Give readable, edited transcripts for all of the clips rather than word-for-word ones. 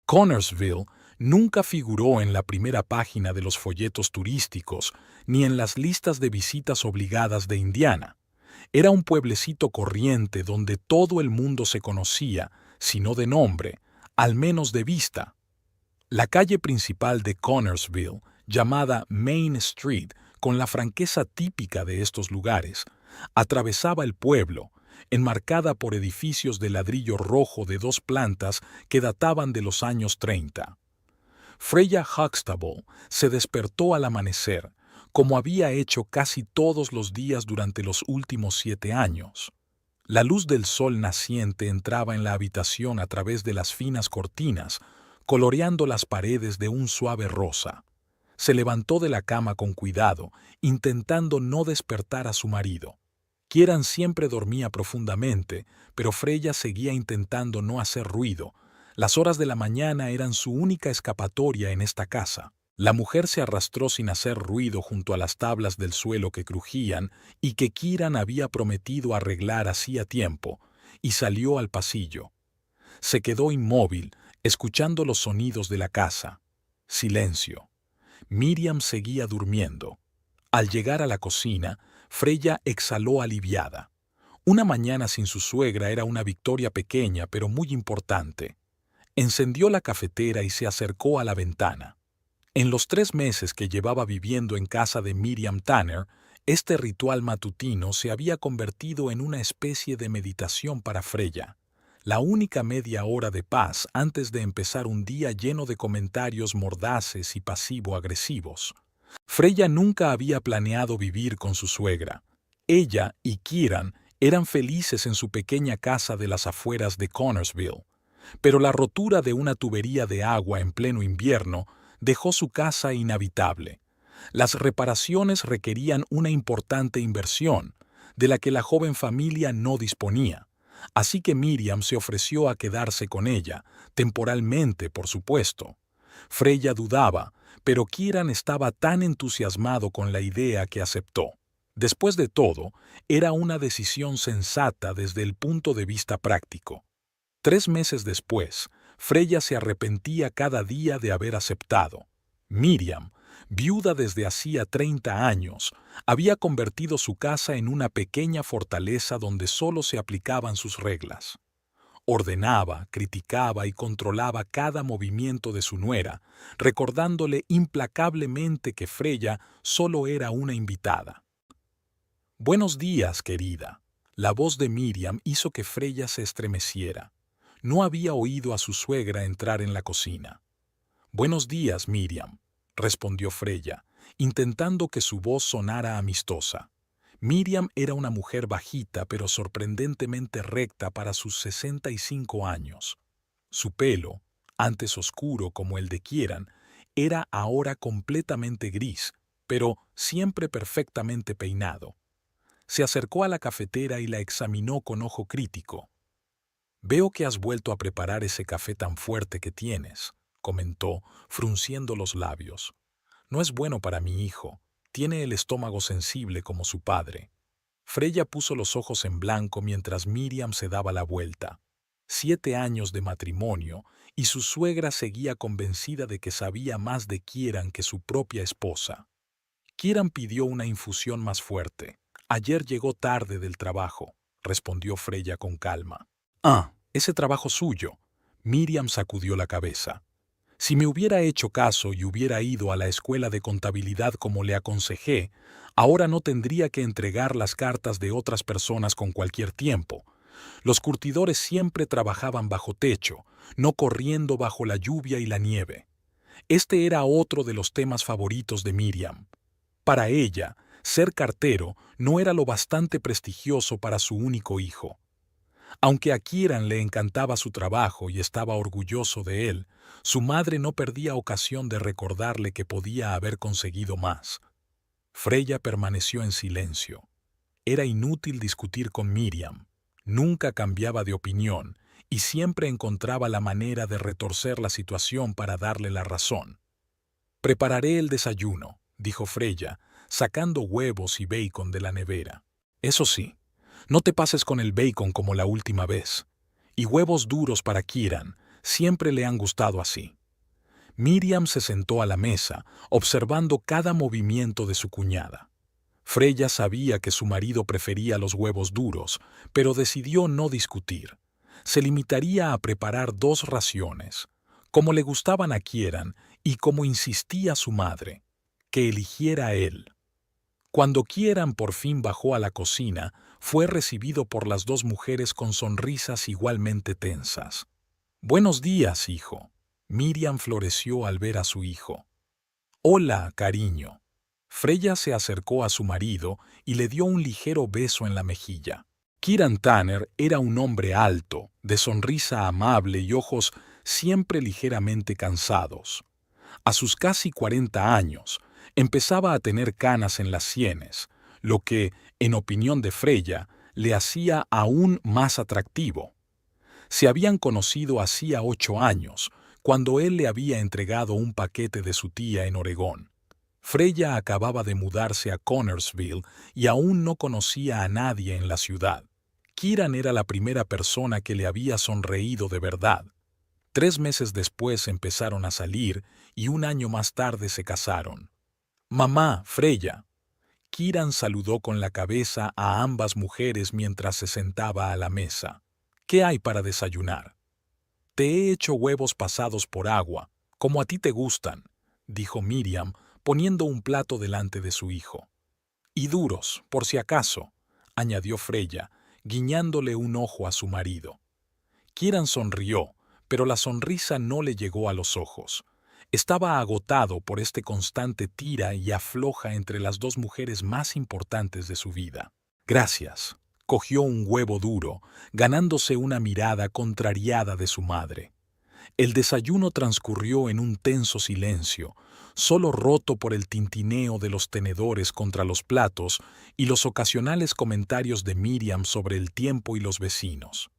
Connersville nunca figuró en la primera página de los folletos turísticos ni en las listas de visitas obligadas de Indiana. Era un pueblecito corriente donde todo el mundo se conocía, si no de nombre, al menos de vista. La calle principal de Connersville, llamada Main Street, con la franqueza típica de estos lugares, atravesaba el pueblo, enmarcada por edificios de ladrillo rojo de 2 plantas que databan de los años 30. Freya Huxtable se despertó al amanecer, como había hecho casi todos los días durante los últimos 7 años. La luz del sol naciente entraba en la habitación a través de las finas cortinas, coloreando las paredes de un suave rosa. Se levantó de la cama con cuidado, intentando no despertar a su marido. Kieran siempre dormía profundamente, pero Freya seguía intentando no hacer ruido. Las horas de la mañana eran su única escapatoria en esta casa. La mujer se arrastró sin hacer ruido junto a las tablas del suelo que crujían y que Kieran había prometido arreglar hacía tiempo, y salió al pasillo. Se quedó inmóvil, escuchando los sonidos de la casa. Silencio. Miriam seguía durmiendo. Al llegar a la cocina, Freya exhaló aliviada. Una mañana sin su suegra era una victoria pequeña pero muy importante. Encendió la cafetera y se acercó a la ventana. En los 3 meses que llevaba viviendo en casa de Miriam Tanner, este ritual matutino se había convertido en una especie de meditación para Freya. La única media hora de paz antes de empezar un día lleno de comentarios mordaces y pasivo-agresivos. Freya nunca había planeado vivir con su suegra. Ella y Kieran eran felices en su pequeña casa de las afueras de Connersville, pero la rotura de una tubería de agua en pleno invierno dejó su casa inhabitable. Las reparaciones requerían una importante inversión, de la que la joven familia no disponía, así que Miriam se ofreció a quedarse con ella, temporalmente, por supuesto. Freya dudaba, pero Kieran estaba tan entusiasmado con la idea que aceptó. Después de todo, era una decisión sensata desde el punto de vista práctico. 3 meses después, Freya se arrepentía cada día de haber aceptado. Miriam, viuda desde hacía 30 años, había convertido su casa en una pequeña fortaleza donde solo se aplicaban sus reglas. Ordenaba, criticaba y controlaba cada movimiento de su nuera, recordándole implacablemente que Freya solo era una invitada. «Buenos días, querida». La voz de Miriam hizo que Freya se estremeciera. No había oído a su suegra entrar en la cocina. «Buenos días, Miriam», respondió Freya, intentando que su voz sonara amistosa. Miriam era una mujer bajita pero sorprendentemente recta para sus 65 años. Su pelo, antes oscuro como el de Kieran, era ahora completamente gris, pero siempre perfectamente peinado. Se acercó a la cafetera y la examinó con ojo crítico. «Veo que has vuelto a preparar ese café tan fuerte que tienes», comentó, frunciendo los labios. «No es bueno para mi hijo. Tiene el estómago sensible como su padre». Freya puso los ojos en blanco mientras Miriam se daba la vuelta. 7 años de matrimonio y su suegra seguía convencida de que sabía más de Kieran que su propia esposa. Kieran pidió una infusión más fuerte. «Ayer llegó tarde del trabajo», respondió Freya con calma. «Ah, ese trabajo suyo». Miriam sacudió la cabeza. «Si me hubiera hecho caso y hubiera ido a la escuela de contabilidad como le aconsejé, ahora no tendría que entregar las cartas de otras personas con cualquier tiempo. Los curtidores siempre trabajaban bajo techo, no corriendo bajo la lluvia y la nieve». Este era otro de los temas favoritos de Miriam. Para ella, ser cartero no era lo bastante prestigioso para su único hijo. Aunque a Kieran le encantaba su trabajo y estaba orgulloso de él, su madre no perdía ocasión de recordarle que podía haber conseguido más. Freya permaneció en silencio. Era inútil discutir con Miriam. Nunca cambiaba de opinión y siempre encontraba la manera de retorcer la situación para darle la razón. «Prepararé el desayuno», dijo Freya, sacando huevos y bacon de la nevera. «Eso sí, no te pases con el bacon como la última vez. Y huevos duros para Kieran. siempre le han gustado así. Miriam se sentó a la mesa, observando cada movimiento de su cuñada. Freya sabía que su marido prefería los huevos duros, pero decidió no discutir. Se limitaría a preparar 2 raciones, como le gustaban a Kieran y como insistía su madre, que eligiera él. Cuando Kieran por fin bajó a la cocina, fue recibido por las 2 mujeres con sonrisas igualmente tensas. «Buenos días, hijo». Miriam floreció al ver a su hijo. «Hola, cariño». Freya se acercó a su marido y le dio un ligero beso en la mejilla. Kieran Tanner era un hombre alto, de sonrisa amable y ojos siempre ligeramente cansados. A sus casi 40 años, empezaba a tener canas en las sienes, lo que, en opinión de Freya, le hacía aún más atractivo. Se habían conocido hacía 8 años, cuando él le había entregado un paquete de su tía en Oregón. Freya acababa de mudarse a Connersville y aún no conocía a nadie en la ciudad. Kieran era la primera persona que le había sonreído de verdad. 3 meses después empezaron a salir y 1 año más tarde se casaron. «Mamá, Freya». Kieran saludó con la cabeza a ambas mujeres mientras se sentaba a la mesa. «¿Qué hay para desayunar?» «Te he hecho huevos pasados por agua, como a ti te gustan», dijo Miriam, poniendo un plato delante de su hijo. «Y duros, por si acaso», añadió Freya, guiñándole un ojo a su marido. Kieran sonrió, pero la sonrisa no le llegó a los ojos. Estaba agotado por este constante tira y afloja entre las 2 mujeres más importantes de su vida. «Gracias». Cogió un huevo duro, ganándose una mirada contrariada de su madre. El desayuno transcurrió en un tenso silencio, solo roto por el tintineo de los tenedores contra los platos y los ocasionales comentarios de Miriam sobre el tiempo y los vecinos.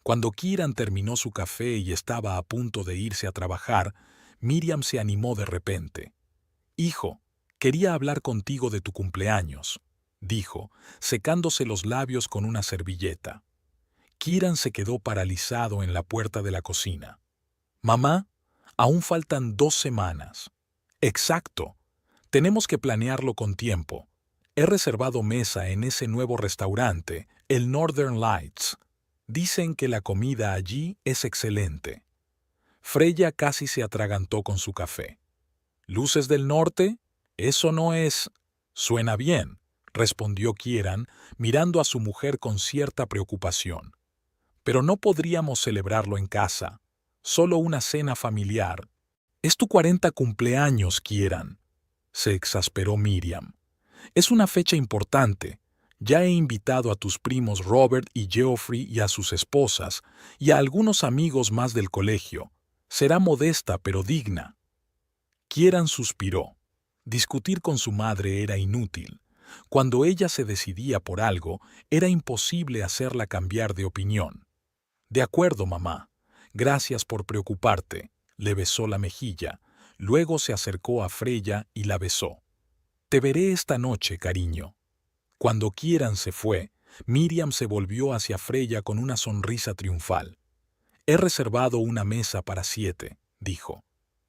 Cuando Kieran terminó su café y estaba a punto de irse a trabajar, Miriam se animó de repente. «Hijo, quería hablar contigo de tu cumpleaños», dijo, secándose los labios con una servilleta. Kieran se quedó paralizado en la puerta de la cocina. «Mamá, aún faltan 2 semanas». «Exacto. Tenemos que planearlo con tiempo. He reservado mesa en ese nuevo restaurante, el Northern Lights. Dicen que la comida allí es excelente». Freya casi se atragantó con su café. «¿Luces del norte? Eso no es...» «Suena bien», respondió Kieran, mirando a su mujer con cierta preocupación. «Pero no podríamos celebrarlo en casa. Solo una cena familiar». «Es tu 40 cumpleaños, Kieran», se exasperó Miriam. «Es una fecha importante. Ya he invitado a tus primos Robert y Geoffrey y a sus esposas, y a algunos amigos más del colegio. Será modesta pero digna». Kieran suspiró. Discutir con su madre era inútil. Cuando ella se decidía por algo, era imposible hacerla cambiar de opinión. «De acuerdo, mamá. Gracias por preocuparte», le besó la mejilla. Luego se acercó a Freya y la besó. «Te veré esta noche, cariño». Cuando Kieran se fue, Miriam se volvió hacia Freya con una sonrisa triunfal. «He reservado una mesa para 7», dijo.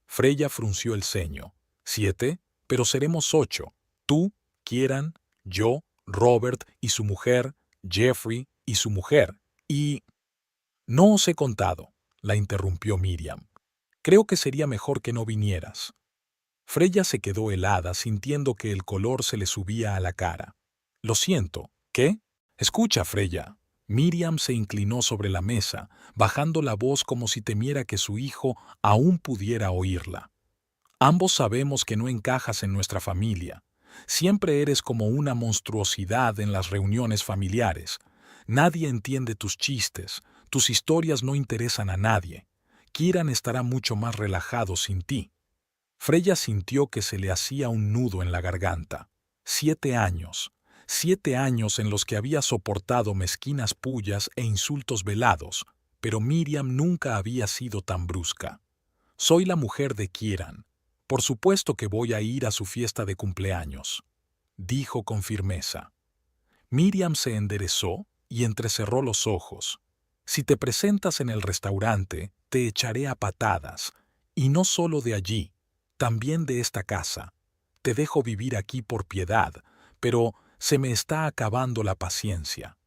Freya frunció el ceño. «¿7? Pero seremos 8. Tú, Kieran, yo, Robert y su mujer, Geoffrey y su mujer, y...» «No os he contado», la interrumpió Miriam. «Creo que sería mejor que no vinieras». Freya se quedó helada, sintiendo que el color se le subía a la cara. «Lo siento. ¿Qué?» «Escucha, Freya». Miriam se inclinó sobre la mesa, bajando la voz como si temiera que su hijo aún pudiera oírla. «Ambos sabemos que no encajas en nuestra familia. Siempre eres como una monstruosidad en las reuniones familiares. Nadie entiende tus chistes, tus historias no interesan a nadie. Kieran estará mucho más relajado sin ti». Freya sintió que se le hacía un nudo en la garganta. 7 años. 7 años en los que había soportado mezquinas pullas e insultos velados, pero Miriam nunca había sido tan brusca. «Soy la mujer de Kieran. Por supuesto que voy a ir a su fiesta de cumpleaños», dijo con firmeza. Miriam se enderezó y entrecerró los ojos. Si te presentas en el restaurante, te echaré a patadas, y no solo de allí, también de esta casa. Te dejo vivir aquí por piedad, pero se me está acabando la paciencia.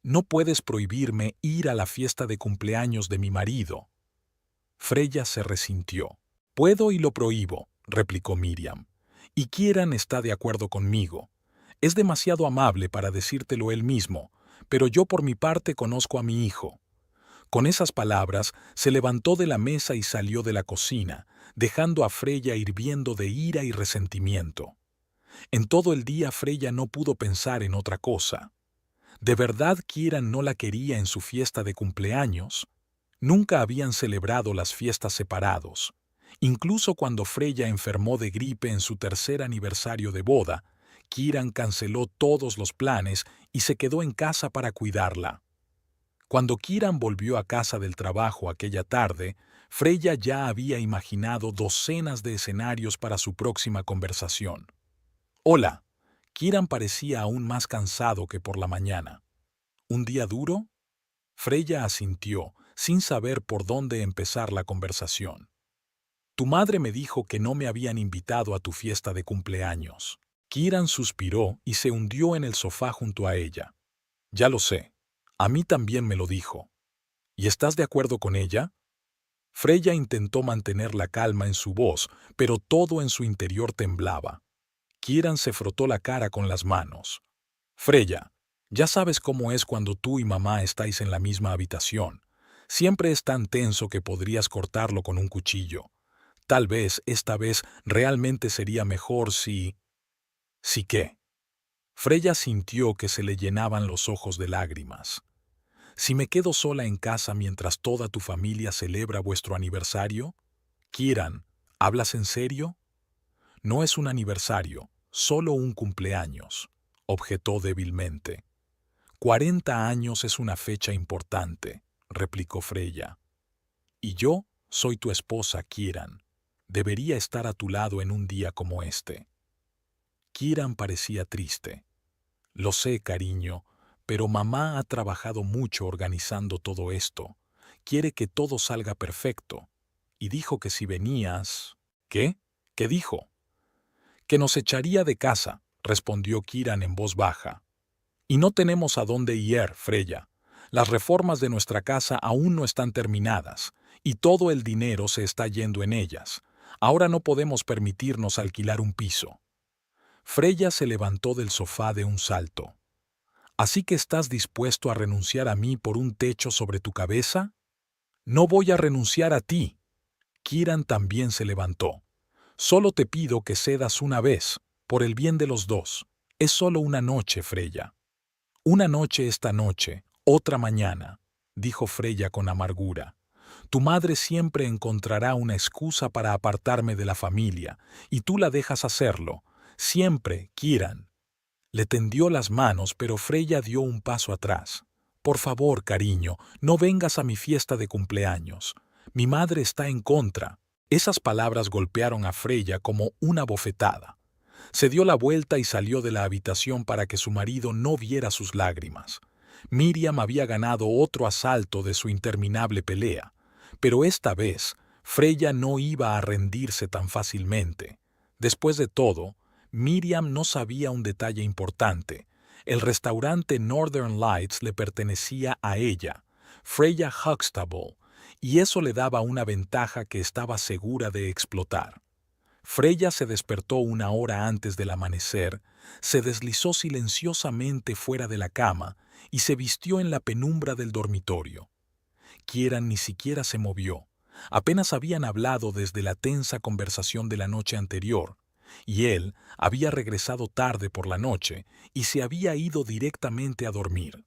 No puedes prohibirme ir a la fiesta de cumpleaños de mi marido. Freya se resintió. Puedo y lo prohíbo, replicó Miriam. Y Kieran está de acuerdo conmigo. Es demasiado amable para decírtelo él mismo, pero yo por mi parte conozco a mi hijo. Con esas palabras, se levantó de la mesa y salió de la cocina, dejando a Freya hirviendo de ira y resentimiento. En todo el día Freya no pudo pensar en otra cosa. ¿De verdad Kieran no la quería en su fiesta de cumpleaños? Nunca habían celebrado las fiestas separados. Incluso cuando Freya enfermó de gripe en su tercer aniversario de boda, Kieran canceló todos los planes y se quedó en casa para cuidarla. Cuando Kieran volvió a casa del trabajo aquella tarde, Freya ya había imaginado docenas de escenarios para su próxima conversación. Hola. Kieran parecía aún más cansado que por la mañana. ¿Un día duro? Freya asintió, sin saber por dónde empezar la conversación. Tu madre me dijo que no me habían invitado a tu fiesta de cumpleaños. Kieran suspiró y se hundió en el sofá junto a ella. Ya lo sé. A mí también me lo dijo. ¿Y estás de acuerdo con ella? Freya intentó mantener la calma en su voz, pero todo en su interior temblaba. Kieran se frotó la cara con las manos. Freya, ya sabes cómo es cuando tú y mamá estáis en la misma habitación. Siempre es tan tenso que podrías cortarlo con un cuchillo. Tal vez esta vez realmente sería mejor si... ¿Si qué? Freya sintió que se le llenaban los ojos de lágrimas. ¿Si me quedo sola en casa mientras toda tu familia celebra vuestro aniversario? Kieran, ¿hablas en serio? No es un aniversario, solo un cumpleaños, objetó débilmente. 40 años es una fecha importante, replicó Freya. Y yo soy tu esposa, Kieran. Debería estar a tu lado en un día como este. Kieran parecía triste. Lo sé, cariño, pero mamá ha trabajado mucho organizando todo esto. Quiere que todo salga perfecto. Y dijo que si venías... ¿Qué? ¿Qué dijo? Que nos echaría de casa, respondió Kieran en voz baja. Y no tenemos a dónde ir, Freya. Las reformas de nuestra casa aún no están terminadas, y todo el dinero se está yendo en ellas. Ahora no podemos permitirnos alquilar un piso. Freya se levantó del sofá de un salto. ¿Así que estás dispuesto a renunciar a mí por un techo sobre tu cabeza? No voy a renunciar a ti. Kieran también se levantó. Solo te pido que cedas una vez, por el bien de los dos. Es solo una noche, Freya. Una noche esta noche, otra mañana, dijo Freya con amargura. Tu madre siempre encontrará una excusa para apartarme de la familia, y tú la dejas hacerlo. Siempre, Kieran. Le tendió las manos, pero Freya dio un paso atrás. Por favor, cariño, no vengas a mi fiesta de cumpleaños. Mi madre está en contra. Esas palabras golpearon a Freya como una bofetada. Se dio la vuelta y salió de la habitación para que su marido no viera sus lágrimas. Miriam había ganado otro asalto de su interminable pelea, pero esta vez Freya no iba a rendirse tan fácilmente. Después de todo, Miriam no sabía un detalle importante. El restaurante Northern Lights le pertenecía a ella, Freya Huxtable, y eso le daba una ventaja que estaba segura de explotar. Freya se despertó una hora antes del amanecer, se deslizó silenciosamente fuera de la cama y se vistió en la penumbra del dormitorio. Kieran ni siquiera se movió. Apenas habían hablado desde la tensa conversación de la noche anterior, y él había regresado tarde por la noche y se había ido directamente a dormir.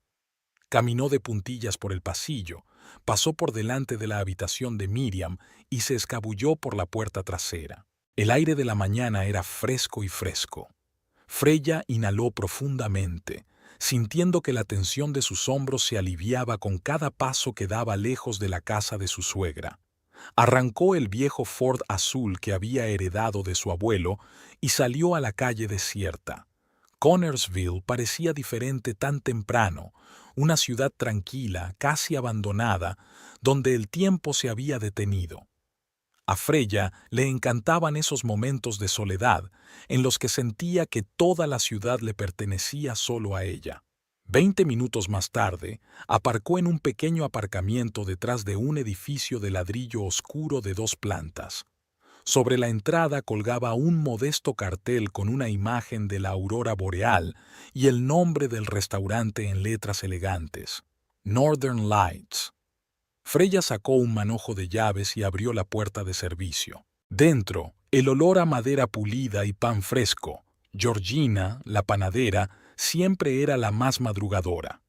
Caminó de puntillas por el pasillo, pasó por delante de la habitación de Miriam y se escabulló por la puerta trasera. El aire de la mañana era fresco y fresco. Freya inhaló profundamente, sintiendo que la tensión de sus hombros se aliviaba con cada paso que daba lejos de la casa de su suegra. Arrancó el viejo Ford azul que había heredado de su abuelo y salió a la calle desierta. Connersville parecía diferente tan temprano, una ciudad tranquila, casi abandonada, donde el tiempo se había detenido. A Freya le encantaban esos momentos de soledad en los que sentía que toda la ciudad le pertenecía solo a ella. 20 minutos más tarde, aparcó en un pequeño aparcamiento detrás de un edificio de ladrillo oscuro de 2 plantas. Sobre la entrada colgaba un modesto cartel con una imagen de la aurora boreal y el nombre del restaurante en letras elegantes: Northern Lights. Freya sacó un manojo de llaves y abrió la puerta de servicio. Dentro, el olor a madera pulida y pan fresco. Georgina, la panadera, siempre era la más madrugadora.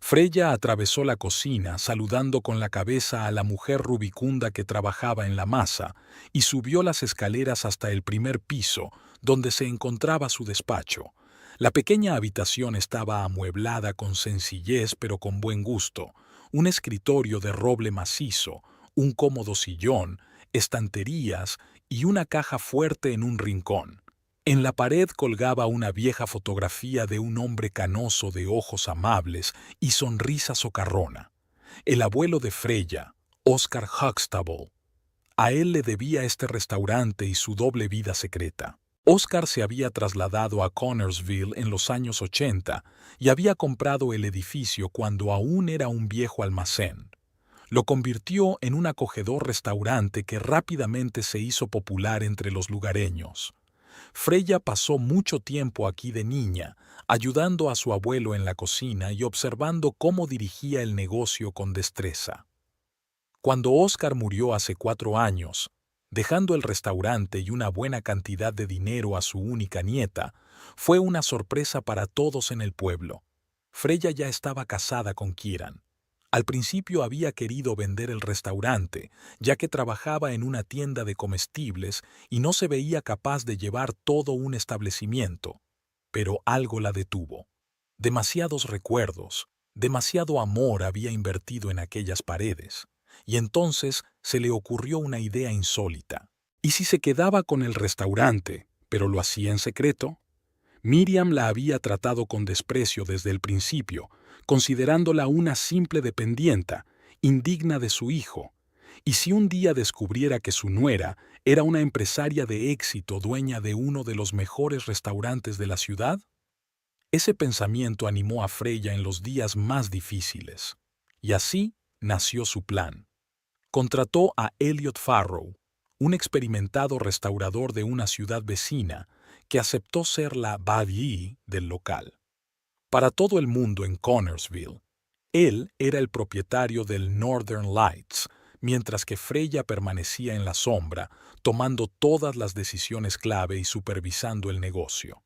Freya atravesó la cocina saludando con la cabeza a la mujer rubicunda que trabajaba en la masa y subió las escaleras hasta el primer piso, donde se encontraba su despacho. La pequeña habitación estaba amueblada con sencillez pero con buen gusto: un escritorio de roble macizo, un cómodo sillón, estanterías y una caja fuerte en un rincón. En la pared colgaba una vieja fotografía de un hombre canoso de ojos amables y sonrisa socarrona. El abuelo de Freya, Oscar Huxtable. A él le debía este restaurante y su doble vida secreta. Oscar se había trasladado a Connersville en los años 80 y había comprado el edificio cuando aún era un viejo almacén. Lo convirtió en un acogedor restaurante que rápidamente se hizo popular entre los lugareños. Freya pasó mucho tiempo aquí de niña, ayudando a su abuelo en la cocina y observando cómo dirigía el negocio con destreza. Cuando Oscar murió hace 4 años, dejando el restaurante y una buena cantidad de dinero a su única nieta, fue una sorpresa para todos en el pueblo. Freya ya estaba casada con Kieran. Al principio había querido vender el restaurante, ya que trabajaba en una tienda de comestibles y no se veía capaz de llevar todo un establecimiento. Pero algo la detuvo. Demasiados recuerdos, demasiado amor había invertido en aquellas paredes. Y entonces se le ocurrió una idea insólita. ¿Y si se quedaba con el restaurante, pero lo hacía en secreto? Miriam la había tratado con desprecio desde el principio, considerándola una simple dependienta, indigna de su hijo. ¿Y si un día descubriera que su nuera era una empresaria de éxito, dueña de uno de los mejores restaurantes de la ciudad? Ese pensamiento animó a Freya en los días más difíciles. Y así nació su plan. Contrató a Elliot Farrow, un experimentado restaurador de una ciudad vecina, que aceptó ser la baddie del local. Para todo el mundo en Connersville, él era el propietario del Northern Lights, mientras que Freya permanecía en la sombra, tomando todas las decisiones clave y supervisando el negocio.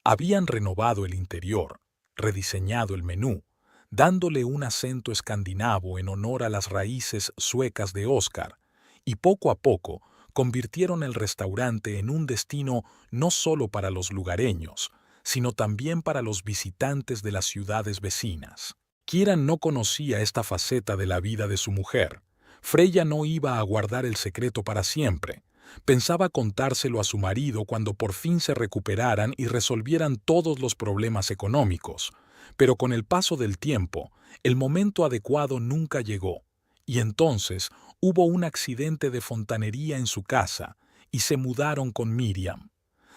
Habían renovado el interior, rediseñado el menú, dándole un acento escandinavo en honor a las raíces suecas de Oscar, y poco a poco convirtieron el restaurante en un destino no solo para los lugareños, sino también para los visitantes de las ciudades vecinas. Kieran no conocía esta faceta de la vida de su mujer. Freya no iba a guardar el secreto para siempre. Pensaba contárselo a su marido cuando por fin se recuperaran y resolvieran todos los problemas económicos. Pero con el paso del tiempo, el momento adecuado nunca llegó, y entonces hubo un accidente de fontanería en su casa y se mudaron con Miriam.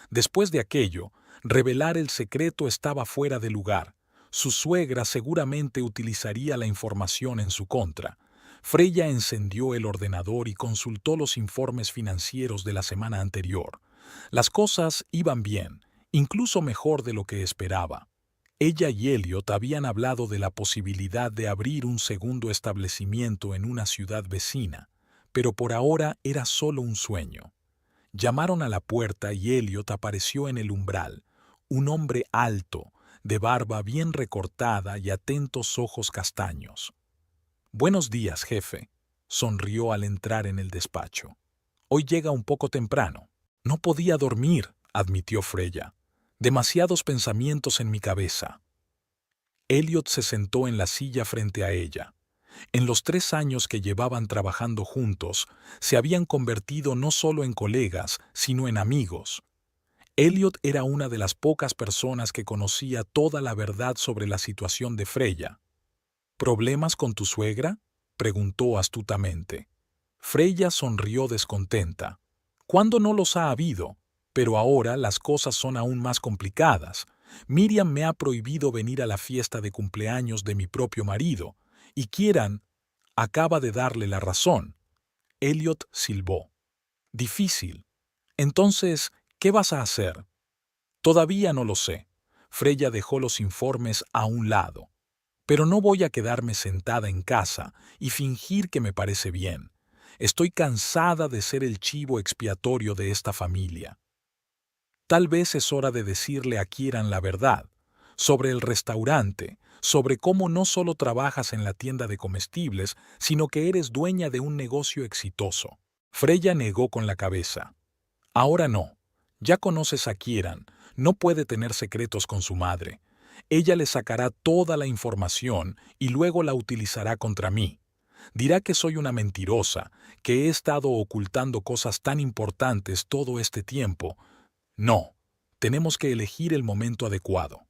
Después de aquello, revelar el secreto estaba fuera de lugar. Su suegra seguramente utilizaría la información en su contra. Freya encendió el ordenador y consultó los informes financieros de la semana anterior. Las cosas iban bien, incluso mejor de lo que esperaba. Ella y Elliot habían hablado de la posibilidad de abrir un segundo establecimiento en una ciudad vecina, pero por ahora era solo un sueño. Llamaron a la puerta y Elliot apareció en el umbral, un hombre alto, de barba bien recortada y atentos ojos castaños. «Buenos días, jefe», sonrió al entrar en el despacho. «Hoy llega un poco temprano». «No podía dormir», admitió Freya. «Demasiados pensamientos en mi cabeza». Elliot se sentó en la silla frente a ella. En los 3 años que llevaban trabajando juntos, se habían convertido no solo en colegas, sino en amigos. Elliot era una de las pocas personas que conocía toda la verdad sobre la situación de Freya. ¿Problemas con tu suegra?, preguntó astutamente. Freya sonrió descontenta. ¿Cuándo no los ha habido? Pero ahora las cosas son aún más complicadas. Miriam me ha prohibido venir a la fiesta de cumpleaños de mi propio marido, y Kieran acaba de darle la razón. Elliot silbó. Difícil. Entonces, ¿qué vas a hacer? Todavía no lo sé. Freya dejó los informes a un lado. Pero no voy a quedarme sentada en casa y fingir que me parece bien. Estoy cansada de ser el chivo expiatorio de esta familia. Tal vez es hora de decirle a Kieran la verdad, sobre el restaurante, sobre cómo no solo trabajas en la tienda de comestibles, sino que eres dueña de un negocio exitoso. Freya negó con la cabeza. Ahora no. Ya conoces a Kieran, no puede tener secretos con su madre. Ella le sacará toda la información y luego la utilizará contra mí. Dirá que soy una mentirosa, que he estado ocultando cosas tan importantes todo este tiempo. No, tenemos que elegir el momento adecuado.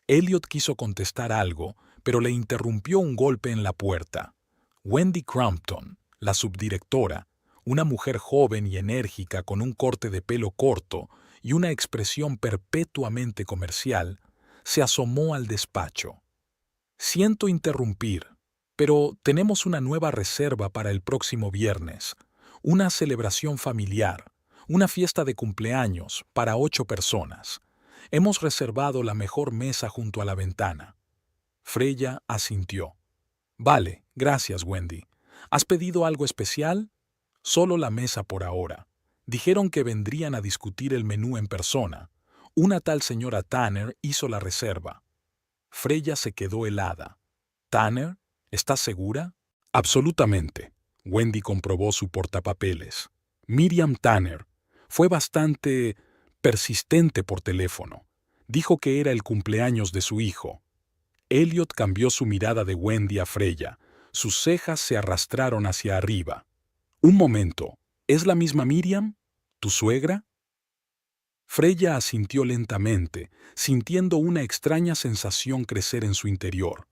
Elliot quiso contestar algo, pero le interrumpió un golpe en la puerta. Wendy Crampton, la subdirectora, una mujer joven y enérgica con un corte de pelo corto y una expresión perpetuamente comercial, se asomó al despacho. Siento interrumpir, pero tenemos una nueva reserva para el próximo viernes, una celebración familiar, una fiesta de cumpleaños para 8 personas. Hemos reservado la mejor mesa junto a la ventana. Freya asintió. Vale, gracias, Wendy. ¿Has pedido algo especial? Solo la mesa por ahora. Dijeron que vendrían a discutir el menú en persona. Una tal señora Tanner hizo la reserva. Freya se quedó helada. ¿Tanner? ¿Estás segura? Absolutamente. Wendy comprobó su portapapeles. Miriam Tanner. Fue bastante persistente por teléfono. Dijo que era el cumpleaños de su hijo. Elliot cambió su mirada de Wendy a Freya. Sus cejas se arrastraron hacia arriba. Un momento. ¿Es la misma Miriam? ¿Tu suegra? Freya asintió lentamente, sintiendo una extraña sensación crecer en su interior.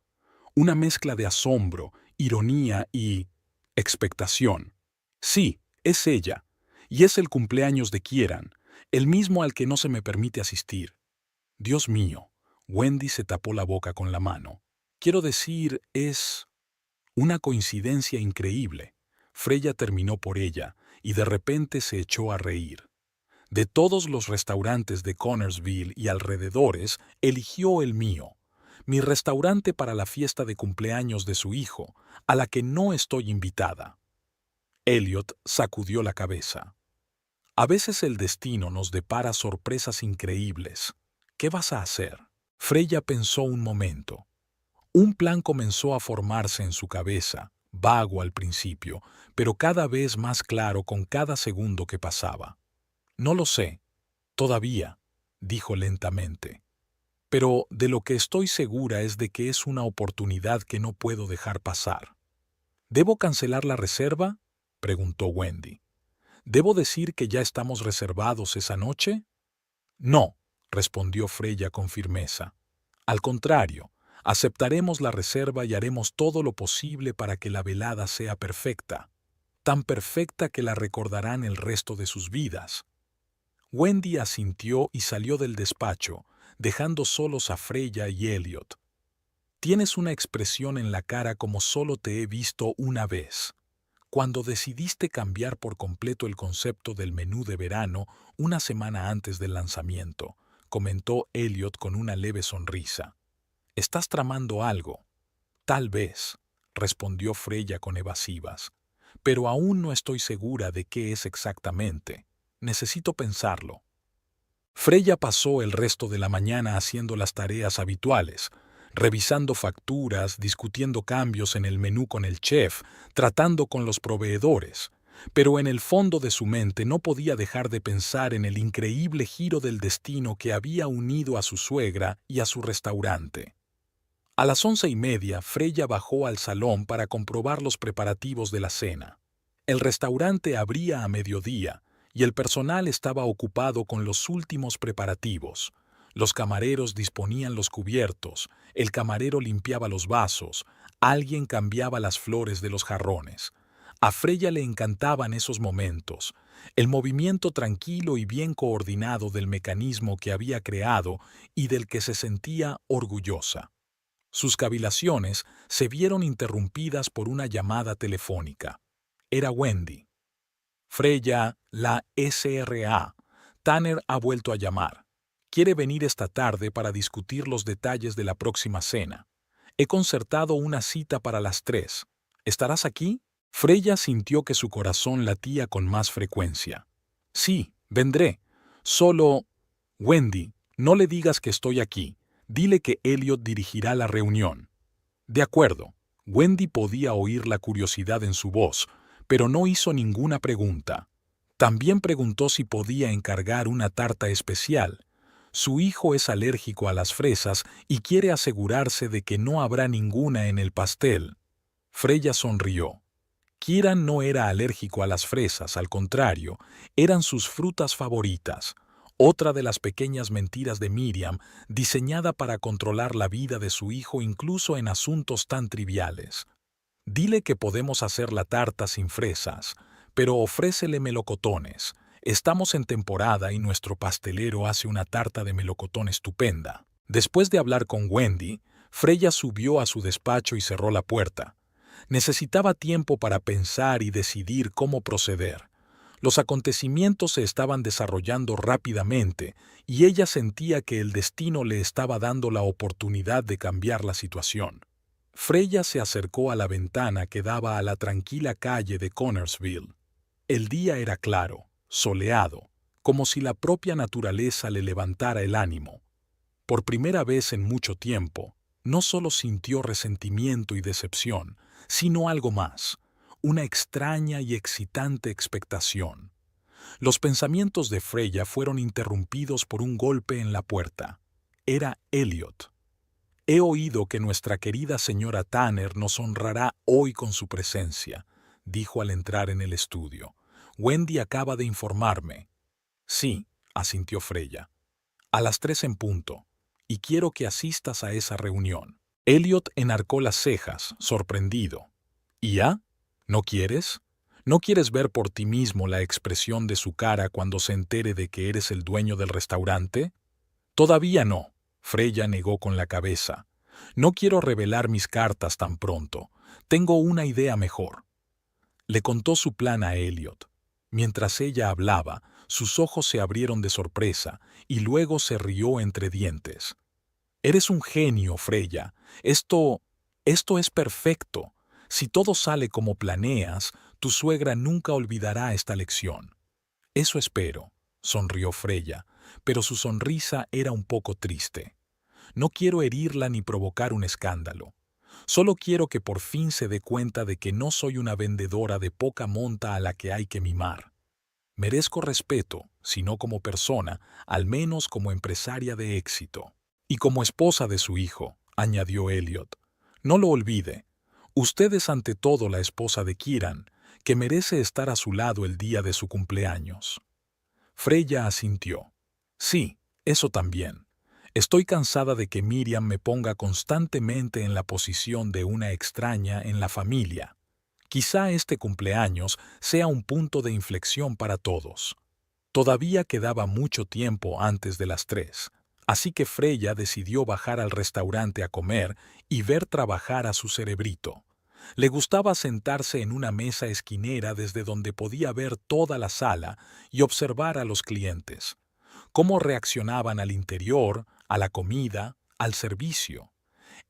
Una mezcla de asombro, ironía y expectación. Sí, es ella, y es el cumpleaños de Kieran, el mismo al que no se me permite asistir. Dios mío, Wendy se tapó la boca con la mano. Quiero decir, es una coincidencia increíble. Freya terminó por ella, y de repente se echó a reír. De todos los restaurantes de Connersville y alrededores, eligió el mío, mi restaurante para la fiesta de cumpleaños de su hijo, a la que no estoy invitada. Elliot sacudió la cabeza. A veces el destino nos depara sorpresas increíbles. ¿Qué vas a hacer? Freya pensó un momento. Un plan comenzó a formarse en su cabeza, vago al principio, pero cada vez más claro con cada segundo que pasaba. No lo sé, todavía, dijo lentamente. Pero de lo que estoy segura es de que es una oportunidad que no puedo dejar pasar. ¿Debo cancelar la reserva?, preguntó Wendy. ¿Debo decir que ya estamos reservados esa noche? No, respondió Freya con firmeza. Al contrario, aceptaremos la reserva y haremos todo lo posible para que la velada sea perfecta, tan perfecta que la recordarán el resto de sus vidas. Wendy asintió y salió del despacho, dejando solos a Freya y Elliot. Tienes una expresión en la cara como solo te he visto una vez. Cuando decidiste cambiar por completo el concepto del menú de verano una semana antes del lanzamiento, comentó Elliot con una leve sonrisa. ¿Estás tramando algo? Tal vez, respondió Freya con evasivas. Pero aún no estoy segura de qué es exactamente. Necesito pensarlo. Freya pasó el resto de la mañana haciendo las tareas habituales, revisando facturas, discutiendo cambios en el menú con el chef, tratando con los proveedores, pero en el fondo de su mente no podía dejar de pensar en el increíble giro del destino que había unido a su suegra y a su restaurante. A las 11:30, Freya bajó al salón para comprobar los preparativos de la cena. El restaurante abría a mediodía, y el personal estaba ocupado con los últimos preparativos. Los camareros disponían los cubiertos, el camarero limpiaba los vasos, alguien cambiaba las flores de los jarrones. A Freya le encantaban esos momentos, el movimiento tranquilo y bien coordinado del mecanismo que había creado y del que se sentía orgullosa. Sus cavilaciones se vieron interrumpidas por una llamada telefónica. Era Wendy. Freya, la SRA. Tanner ha vuelto a llamar. Quiere venir esta tarde para discutir los detalles de la próxima cena. He concertado una cita para las 3. ¿Estarás aquí? Freya sintió que su corazón latía con más frecuencia. Sí, vendré. Solo... Wendy, no le digas que estoy aquí. Dile que Elliot dirigirá la reunión. De acuerdo. Wendy podía oír la curiosidad en su voz, pero no hizo ninguna pregunta. También preguntó si podía encargar una tarta especial. Su hijo es alérgico a las fresas y quiere asegurarse de que no habrá ninguna en el pastel. Freya sonrió. Kieran no era alérgico a las fresas, al contrario, eran sus frutas favoritas. Otra de las pequeñas mentiras de Miriam, diseñada para controlar la vida de su hijo incluso en asuntos tan triviales. Dile que podemos hacer la tarta sin fresas, pero ofrécele melocotones. Estamos en temporada y nuestro pastelero hace una tarta de melocotón estupenda. Después de hablar con Wendy, Freya subió a su despacho y cerró la puerta. Necesitaba tiempo para pensar y decidir cómo proceder. Los acontecimientos se estaban desarrollando rápidamente y ella sentía que el destino le estaba dando la oportunidad de cambiar la situación. Freya se acercó a la ventana que daba a la tranquila calle de Connersville. El día era claro, soleado, como si la propia naturaleza le levantara el ánimo. Por primera vez en mucho tiempo, no solo sintió resentimiento y decepción, sino algo más, una extraña y excitante expectación. Los pensamientos de Freya fueron interrumpidos por un golpe en la puerta. Era Elliot. He oído que nuestra querida señora Tanner nos honrará hoy con su presencia, dijo al entrar en el estudio. Wendy acaba de informarme. Sí, asintió Freya. A las 3 en punto, y quiero que asistas a esa reunión. Elliot enarcó las cejas, sorprendido. ¿Y ya? ¿No quieres? ¿No quieres ver por ti mismo la expresión de su cara cuando se entere de que eres el dueño del restaurante? Todavía no, Freya negó con la cabeza. No quiero revelar mis cartas tan pronto. Tengo una idea mejor. Le contó su plan a Elliot. Mientras ella hablaba, sus ojos se abrieron de sorpresa y luego se rió entre dientes. Eres un genio, Freya. Esto es perfecto. Si todo sale como planeas, tu suegra nunca olvidará esta lección. Eso espero, sonrió Freya, pero su sonrisa era un poco triste. No quiero herirla ni provocar un escándalo. Solo quiero que por fin se dé cuenta de que no soy una vendedora de poca monta a la que hay que mimar. Merezco respeto, si no como persona, al menos como empresaria de éxito. Y como esposa de su hijo, añadió Elliot. No lo olvide. Usted es ante todo la esposa de Kieran, que merece estar a su lado el día de su cumpleaños. Freya asintió. Sí, eso también. Estoy cansada de que Miriam me ponga constantemente en la posición de una extraña en la familia. Quizá este cumpleaños sea un punto de inflexión para todos. Todavía quedaba mucho tiempo antes de las 3, así que Freya decidió bajar al restaurante a comer y ver trabajar a su cerebrito. Le gustaba sentarse en una mesa esquinera desde donde podía ver toda la sala y observar a los clientes, cómo reaccionaban al interior, a la comida, al servicio.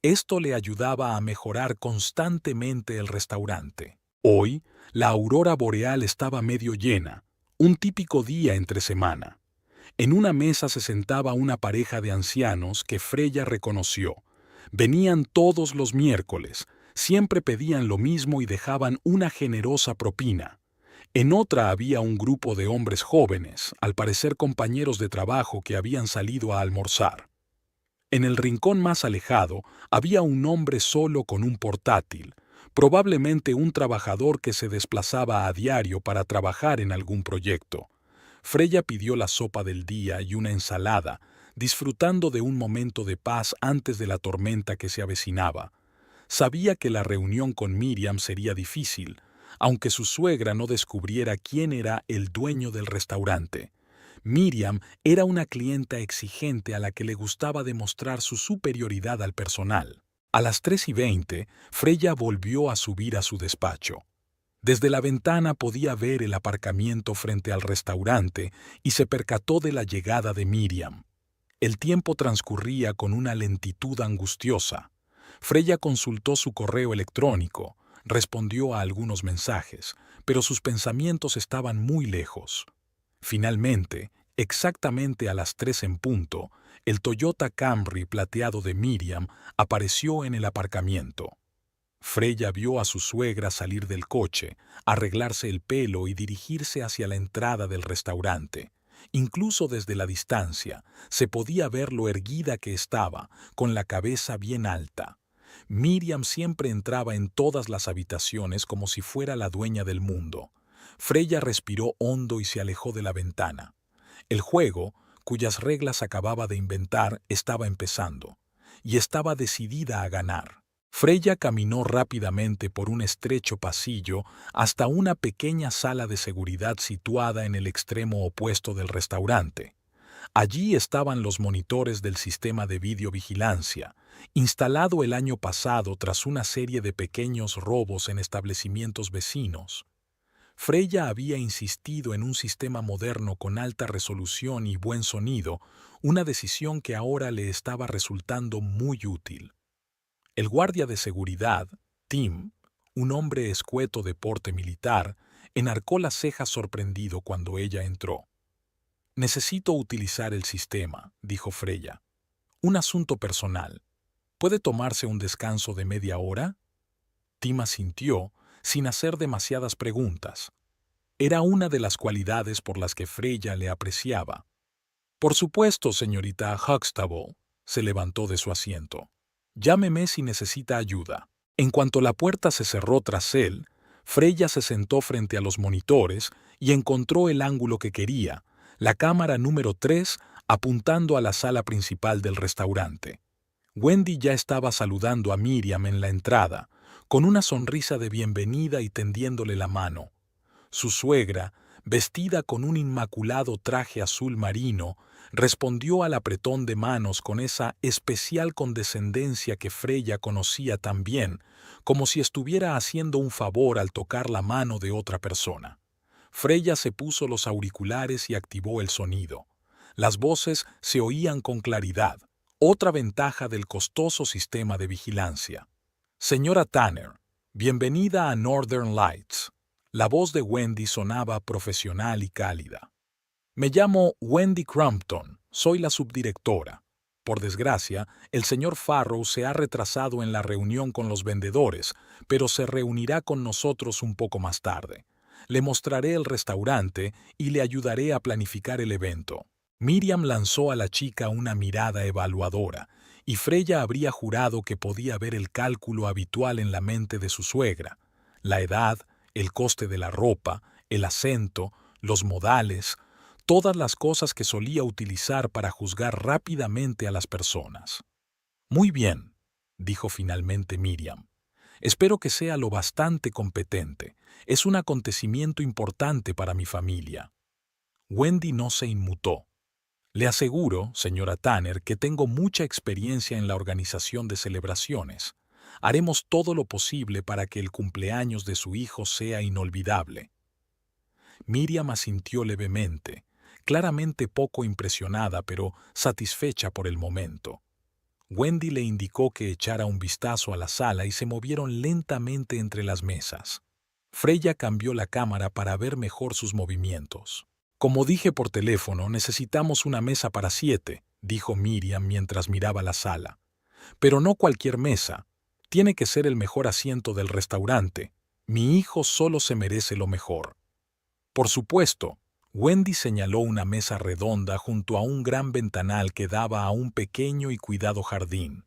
Esto le ayudaba a mejorar constantemente el restaurante. Hoy, la aurora boreal estaba medio llena, un típico día entre semana. En una mesa se sentaba una pareja de ancianos que Freya reconoció. Venían todos los miércoles, siempre pedían lo mismo y dejaban una generosa propina. En otra había un grupo de hombres jóvenes, al parecer compañeros de trabajo que habían salido a almorzar. En el rincón más alejado había un hombre solo con un portátil, probablemente un trabajador que se desplazaba a diario para trabajar en algún proyecto. Freya pidió la sopa del día y una ensalada, disfrutando de un momento de paz antes de la tormenta que se avecinaba. Sabía que la reunión con Miriam sería difícil, aunque su suegra no descubriera quién era el dueño del restaurante. Miriam era una clienta exigente a la que le gustaba demostrar su superioridad al personal. A las 3:20, Freya volvió a subir a su despacho. Desde la ventana podía ver el aparcamiento frente al restaurante y se percató de la llegada de Miriam. El tiempo transcurría con una lentitud angustiosa. Freya consultó su correo electrónico, respondió a algunos mensajes, pero sus pensamientos estaban muy lejos. Finalmente, exactamente a las 3 en punto, el Toyota Camry plateado de Miriam apareció en el aparcamiento. Freya vio a su suegra salir del coche, arreglarse el pelo y dirigirse hacia la entrada del restaurante. Incluso desde la distancia, se podía ver lo erguida que estaba, con la cabeza bien alta. Miriam siempre entraba en todas las habitaciones como si fuera la dueña del mundo. Freya respiró hondo y se alejó de la ventana. El juego, cuyas reglas acababa de inventar, estaba empezando, y estaba decidida a ganar. Freya caminó rápidamente por un estrecho pasillo hasta una pequeña sala de seguridad situada en el extremo opuesto del restaurante. Allí estaban los monitores del sistema de videovigilancia, instalado el año pasado tras una serie de pequeños robos en establecimientos vecinos. Freya había insistido en un sistema moderno con alta resolución y buen sonido, una decisión que ahora le estaba resultando muy útil. El guardia de seguridad, Tim, un hombre escueto de porte militar, enarcó las cejas sorprendido cuando ella entró. «Necesito utilizar el sistema», dijo Freya. «Un asunto personal. ¿Puede tomarse un descanso de media hora?» Tim asintió, sin hacer demasiadas preguntas. Era una de las cualidades por las que Freya le apreciaba. «Por supuesto, señorita Huxtable», se levantó de su asiento. «Llámeme si necesita ayuda». En cuanto la puerta se cerró tras él, Freya se sentó frente a los monitores y encontró el ángulo que quería, la cámara número 3 apuntando a la sala principal del restaurante. Wendy ya estaba saludando a Miriam en la entrada, con una sonrisa de bienvenida y tendiéndole la mano. Su suegra, vestida con un inmaculado traje azul marino, respondió al apretón de manos con esa especial condescendencia que Freya conocía tan bien, como si estuviera haciendo un favor al tocar la mano de otra persona. Freya se puso los auriculares y activó el sonido. Las voces se oían con claridad, otra ventaja del costoso sistema de vigilancia. «Señora Tanner, bienvenida a Northern Lights». La voz de Wendy sonaba profesional y cálida. «Me llamo Wendy Crampton, soy la subdirectora. Por desgracia, el señor Farrow se ha retrasado en la reunión con los vendedores, pero se reunirá con nosotros un poco más tarde. Le mostraré el restaurante y le ayudaré a planificar el evento». Miriam lanzó a la chica una mirada evaluadora, y Freya habría jurado que podía ver el cálculo habitual en la mente de su suegra: la edad, el coste de la ropa, el acento, los modales, todas las cosas que solía utilizar para juzgar rápidamente a las personas. «Muy bien», dijo finalmente Miriam. «Espero que sea lo bastante competente. Es un acontecimiento importante para mi familia». Wendy no se inmutó. «Le aseguro, señora Tanner, que tengo mucha experiencia en la organización de celebraciones. Haremos todo lo posible para que el cumpleaños de su hijo sea inolvidable». Miriam asintió levemente, claramente poco impresionada, pero satisfecha por el momento. Wendy le indicó que echara un vistazo a la sala y se movieron lentamente entre las mesas. Freya cambió la cámara para ver mejor sus movimientos. «Como dije por teléfono, necesitamos una mesa para 7», dijo Miriam mientras miraba la sala. «Pero no cualquier mesa. Tiene que ser el mejor asiento del restaurante. Mi hijo solo se merece lo mejor». «Por supuesto». Wendy señaló una mesa redonda junto a un gran ventanal que daba a un pequeño y cuidado jardín.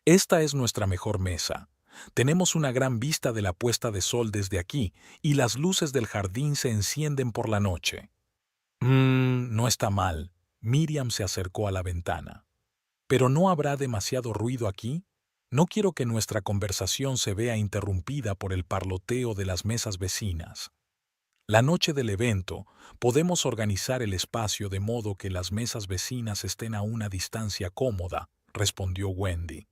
«Esta es nuestra mejor mesa. Tenemos una gran vista de la puesta de sol desde aquí y las luces del jardín se encienden por la noche». No está mal. Miriam se acercó a la ventana. ¿Pero no habrá demasiado ruido aquí? No quiero que nuestra conversación se vea interrumpida por el parloteo de las mesas vecinas. La noche del evento, podemos organizar el espacio de modo que las mesas vecinas estén a una distancia cómoda, respondió Wendy.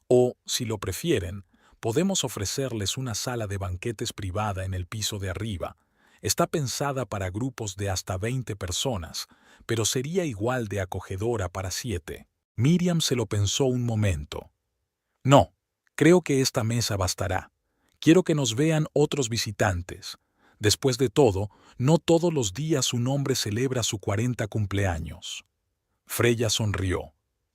O, si lo prefieren, podemos ofrecerles una sala de banquetes privada en el piso de arriba. Está pensada para grupos de hasta 20 personas, pero sería igual de acogedora para 7. Miriam se lo pensó un momento. No, creo que esta mesa bastará. Quiero que nos vean otros visitantes. Después de todo, no todos los días un hombre celebra su 40 cumpleaños. Freya sonrió.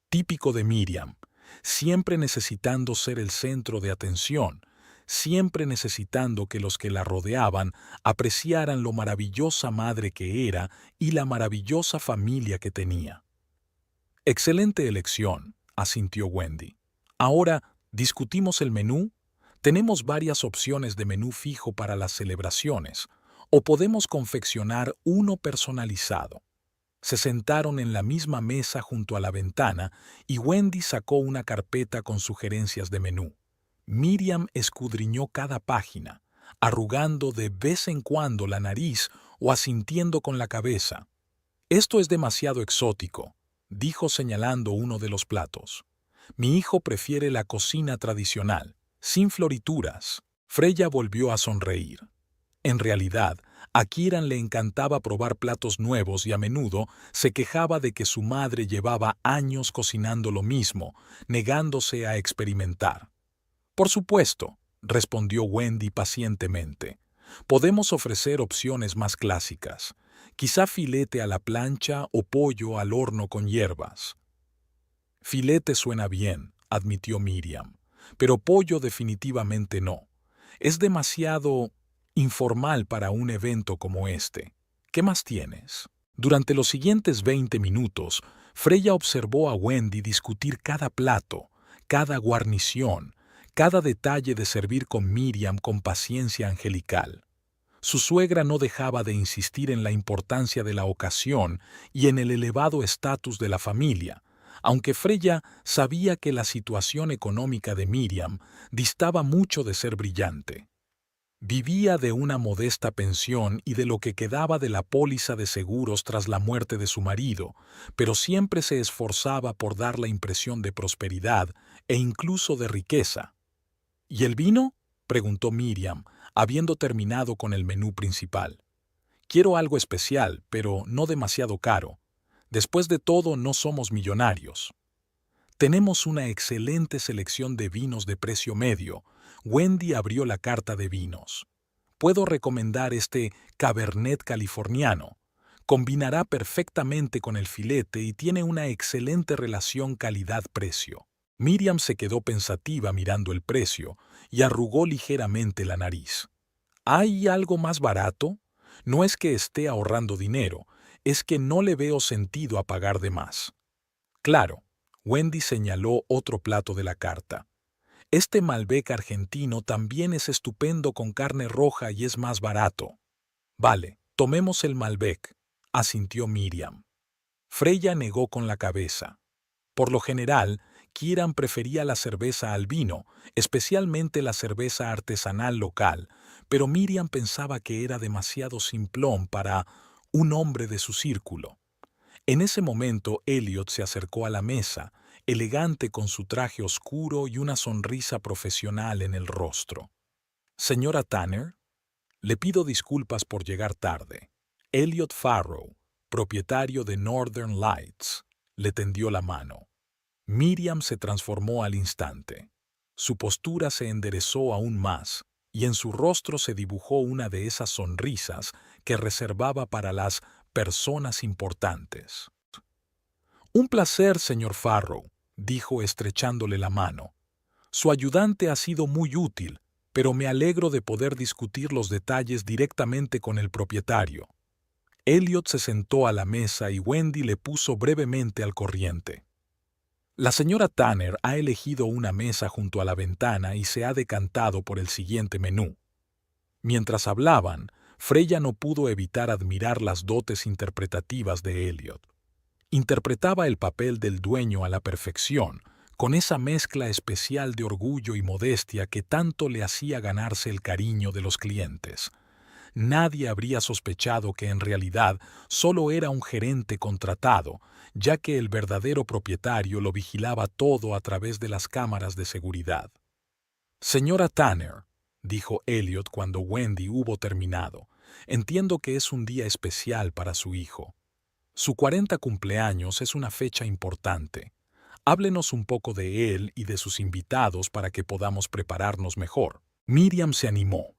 Típico de Miriam, siempre necesitando ser el centro de atención, siempre necesitando que los que la rodeaban apreciaran lo maravillosa madre que era y la maravillosa familia que tenía. Excelente elección, asintió Wendy. Ahora, ¿discutimos el menú? Tenemos varias opciones de menú fijo para las celebraciones, o podemos confeccionar uno personalizado. Se sentaron en la misma mesa junto a la ventana y Wendy sacó una carpeta con sugerencias de menú. Miriam escudriñó cada página, arrugando de vez en cuando la nariz o asintiendo con la cabeza. Esto es demasiado exótico, dijo señalando uno de los platos. Mi hijo prefiere la cocina tradicional, sin florituras. Freya volvió a sonreír. En realidad, a Kieran le encantaba probar platos nuevos y a menudo se quejaba de que su madre llevaba años cocinando lo mismo, negándose a experimentar. Por supuesto, respondió Wendy pacientemente. Podemos ofrecer opciones más clásicas, quizá filete a la plancha o pollo al horno con hierbas. Filete suena bien, admitió Miriam, pero pollo definitivamente no. Es demasiado informal para un evento como este. ¿Qué más tienes? Durante los siguientes 20 minutos, Freya observó a Wendy discutir cada plato, cada guarnición, cada detalle de servir con Miriam con paciencia angelical. Su suegra no dejaba de insistir en la importancia de la ocasión y en el elevado estatus de la familia, aunque Freya sabía que la situación económica de Miriam distaba mucho de ser brillante. Vivía de una modesta pensión y de lo que quedaba de la póliza de seguros tras la muerte de su marido, pero siempre se esforzaba por dar la impresión de prosperidad e incluso de riqueza. ¿Y el vino?, preguntó Miriam, habiendo terminado con el menú principal. Quiero algo especial, pero no demasiado caro. Después de todo, no somos millonarios. Tenemos una excelente selección de vinos de precio medio. Wendy abrió la carta de vinos. Puedo recomendar este Cabernet californiano. Combinará perfectamente con el filete y tiene una excelente relación calidad-precio. Miriam se quedó pensativa mirando el precio y arrugó ligeramente la nariz. ¿Hay algo más barato? No es que esté ahorrando dinero, es que no le veo sentido a pagar de más. Claro, Wendy señaló otro plato de la carta. Este Malbec argentino también es estupendo con carne roja y es más barato. Vale, tomemos el Malbec, asintió Miriam. Freya negó con la cabeza. Por lo general, Kieran prefería la cerveza al vino, especialmente la cerveza artesanal local, pero Miriam pensaba que era demasiado simplón para un hombre de su círculo. En ese momento Elliot se acercó a la mesa, elegante con su traje oscuro y una sonrisa profesional en el rostro. «Señora Tanner, le pido disculpas por llegar tarde. Elliot Farrow, propietario de Northern Lights», le tendió la mano. Miriam se transformó al instante. Su postura se enderezó aún más, y en su rostro se dibujó una de esas sonrisas que reservaba para las personas importantes. «Un placer, señor Farrow», dijo estrechándole la mano. «Su ayudante ha sido muy útil, pero me alegro de poder discutir los detalles directamente con el propietario». Elliot se sentó a la mesa y Wendy le puso brevemente al corriente. La señora Tanner ha elegido una mesa junto a la ventana y se ha decantado por el siguiente menú. Mientras hablaban, Freya no pudo evitar admirar las dotes interpretativas de Elliot. Interpretaba el papel del dueño a la perfección, con esa mezcla especial de orgullo y modestia que tanto le hacía ganarse el cariño de los clientes. Nadie habría sospechado que en realidad solo era un gerente contratado, ya que el verdadero propietario lo vigilaba todo a través de las cámaras de seguridad. «Señora Tanner», dijo Elliot cuando Wendy hubo terminado, «entiendo que es un día especial para su hijo. Su 40 cumpleaños es una fecha importante. Háblenos un poco de él y de sus invitados para que podamos prepararnos mejor». Miriam se animó.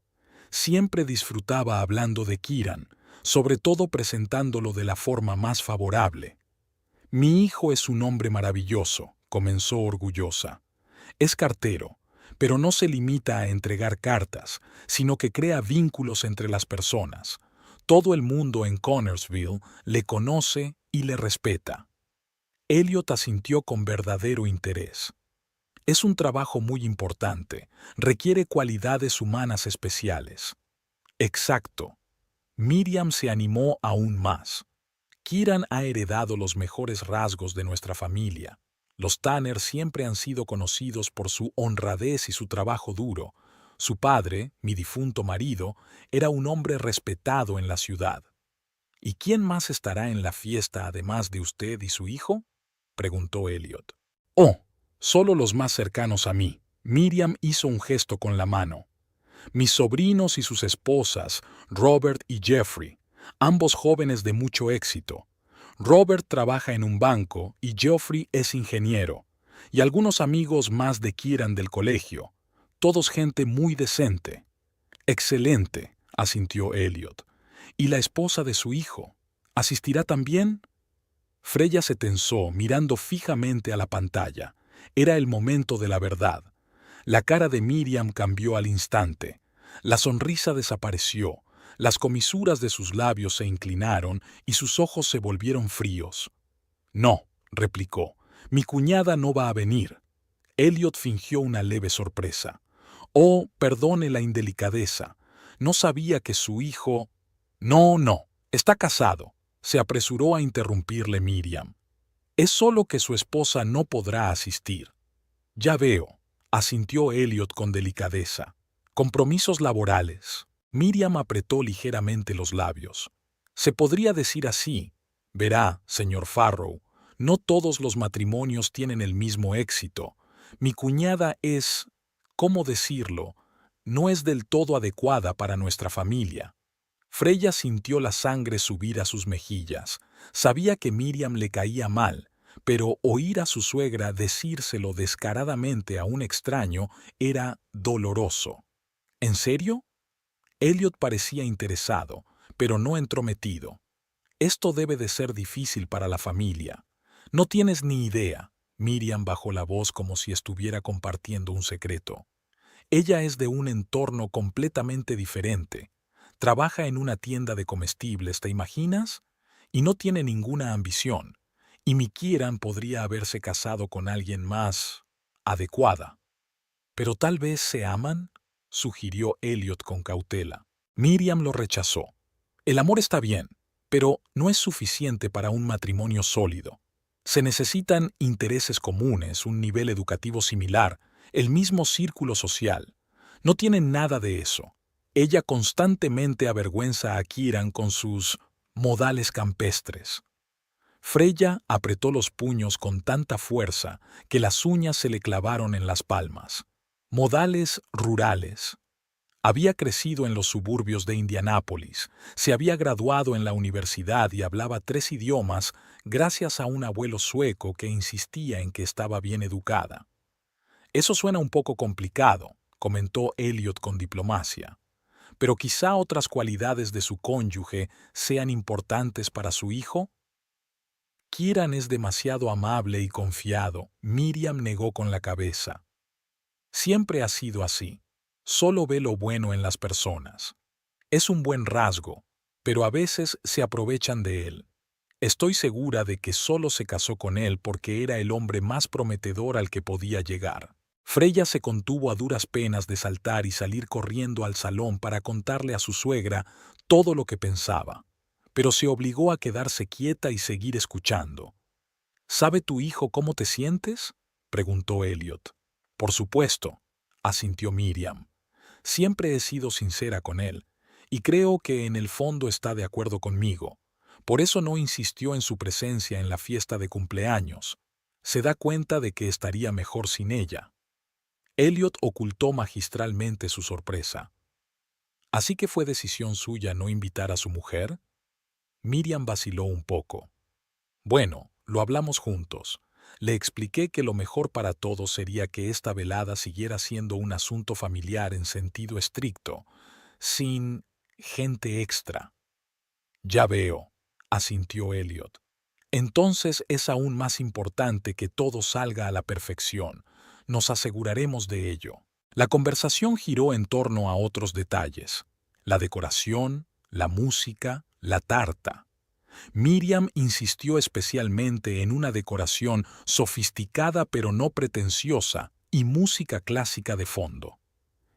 Siempre disfrutaba hablando de Kieran, sobre todo presentándolo de la forma más favorable. «Mi hijo es un hombre maravilloso», comenzó orgullosa. «Es cartero, pero no se limita a entregar cartas, sino que crea vínculos entre las personas. Todo el mundo en Connersville le conoce y le respeta». Elliot asintió con verdadero interés. «Es un trabajo muy importante, requiere cualidades humanas especiales». «Exacto». Miriam se animó aún más. «Kieran ha heredado los mejores rasgos de nuestra familia. Los Tanner siempre han sido conocidos por su honradez y su trabajo duro. Su padre, mi difunto marido, era un hombre respetado en la ciudad». «¿Y quién más estará en la fiesta además de usted y su hijo?», preguntó Elliot. «Oh, solo los más cercanos a mí». Miriam hizo un gesto con la mano. «Mis sobrinos y sus esposas, Robert y Jeffrey, ambos jóvenes de mucho éxito. Robert trabaja en un banco y Jeffrey es ingeniero, y algunos amigos más de Kieran del colegio, todos gente muy decente». «Excelente», asintió Elliot. «¿Y la esposa de su hijo? ¿Asistirá también?». Freya se tensó, mirando fijamente a la pantalla. Era el momento de la verdad. La cara de Miriam cambió al instante. La sonrisa desapareció, las comisuras de sus labios se inclinaron y sus ojos se volvieron fríos. «No», replicó, «mi cuñada no va a venir». Elliot fingió una leve sorpresa. «Oh, perdone la indelicadeza. No sabía que su hijo...». «No, no, está casado», se apresuró a interrumpirle Miriam. «Es solo que su esposa no podrá asistir». «Ya veo», asintió Elliot con delicadeza. «Compromisos laborales». Miriam apretó ligeramente los labios. «Se podría decir así. Verá, señor Farrow, no todos los matrimonios tienen el mismo éxito. Mi cuñada es, ¿cómo decirlo?, no es del todo adecuada para nuestra familia». Freya sintió la sangre subir a sus mejillas. Sabía que Miriam le caía mal, pero oír a su suegra decírselo descaradamente a un extraño era doloroso. «¿En serio?». Elliot parecía interesado, pero no entrometido. «Esto debe de ser difícil para la familia. No tienes ni idea». Miriam bajó la voz como si estuviera compartiendo un secreto. «Ella es de un entorno completamente diferente. Trabaja en una tienda de comestibles, ¿te imaginas? Y no tiene ninguna ambición. Y mi Kieran podría haberse casado con alguien más adecuada». «Pero tal vez se aman», sugirió Elliot con cautela. Miriam lo rechazó. «El amor está bien, pero no es suficiente para un matrimonio sólido. Se necesitan intereses comunes, un nivel educativo similar, el mismo círculo social. No tienen nada de eso. Ella constantemente avergüenza a Kieran con sus modales campestres». Freya apretó los puños con tanta fuerza que las uñas se le clavaron en las palmas. Modales rurales. Había crecido en los suburbios de Indianápolis, se había graduado en la universidad y hablaba 3 idiomas gracias a un abuelo sueco que insistía en que estaba bien educada. «Eso suena un poco complicado», comentó Elliot con diplomacia. «Pero quizá otras cualidades de su cónyuge sean importantes para su hijo». «Kieran es demasiado amable y confiado», Miriam negó con la cabeza. «Siempre ha sido así. Solo ve lo bueno en las personas. Es un buen rasgo, pero a veces se aprovechan de él. Estoy segura de que solo se casó con él porque era el hombre más prometedor al que podía llegar». Freya se contuvo a duras penas de saltar y salir corriendo al salón para contarle a su suegra todo lo que pensaba, pero se obligó a quedarse quieta y seguir escuchando. ¿Sabe tu hijo cómo te sientes?, preguntó Elliot. Por supuesto, asintió Miriam. Siempre he sido sincera con él, y creo que en el fondo está de acuerdo conmigo. Por eso no insistió en su presencia en la fiesta de cumpleaños. Se da cuenta de que estaría mejor sin ella. Elliot ocultó magistralmente su sorpresa. ¿Así que fue decisión suya no invitar a su mujer? Miriam vaciló un poco. Bueno, lo hablamos juntos. Le expliqué que lo mejor para todos sería que esta velada siguiera siendo un asunto familiar en sentido estricto, sin gente extra. Ya veo, asintió Elliot. Entonces es aún más importante que todo salga a la perfección. Nos aseguraremos de ello. La conversación giró en torno a otros detalles: la decoración, la música, la tarta. Miriam insistió especialmente en una decoración sofisticada pero no pretenciosa y música clásica de fondo.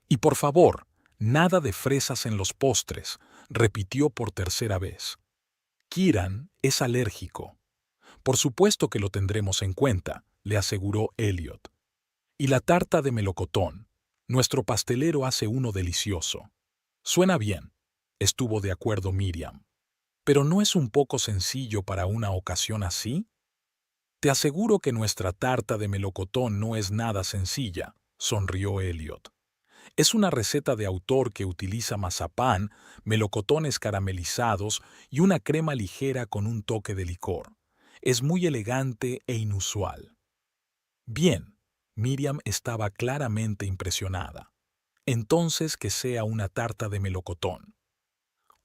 Y por favor, nada de fresas en los postres, repitió por tercera vez. Kieran es alérgico. Por supuesto que lo tendremos en cuenta, le aseguró Elliot. Y la tarta de melocotón. Nuestro pastelero hace uno delicioso. Suena bien, estuvo de acuerdo Miriam. ¿Pero no es un poco sencillo para una ocasión así? Te aseguro que nuestra tarta de melocotón no es nada sencilla, sonrió Elliot. Es una receta de autor que utiliza mazapán, melocotones caramelizados y una crema ligera con un toque de licor. Es muy elegante e inusual. Bien, Miriam estaba claramente impresionada. Entonces que sea una tarta de melocotón.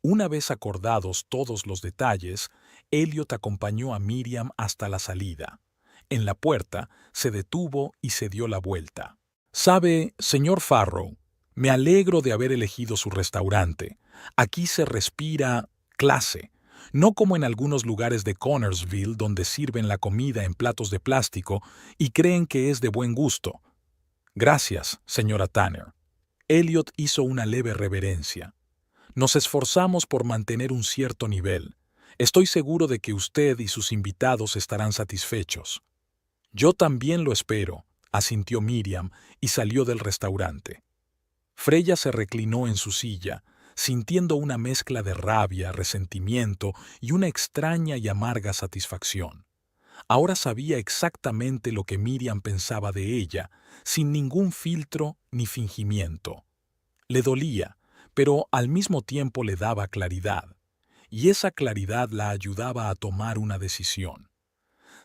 Una vez acordados todos los detalles, Elliot acompañó a Miriam hasta la salida. En la puerta se detuvo y se dio la vuelta. «Sabe, señor Farrow, me alegro de haber elegido su restaurante. Aquí se respira clase, no como en algunos lugares de Connersville donde sirven la comida en platos de plástico y creen que es de buen gusto». «Gracias, señora Tanner». Elliot hizo una leve reverencia. «Nos esforzamos por mantener un cierto nivel. Estoy seguro de que usted y sus invitados estarán satisfechos». «Yo también lo espero», asintió Miriam y salió del restaurante. Freya se reclinó en su silla, sintiendo una mezcla de rabia, resentimiento y una extraña y amarga satisfacción. Ahora sabía exactamente lo que Miriam pensaba de ella, sin ningún filtro ni fingimiento. Le dolía, pero al mismo tiempo le daba claridad, y esa claridad la ayudaba a tomar una decisión.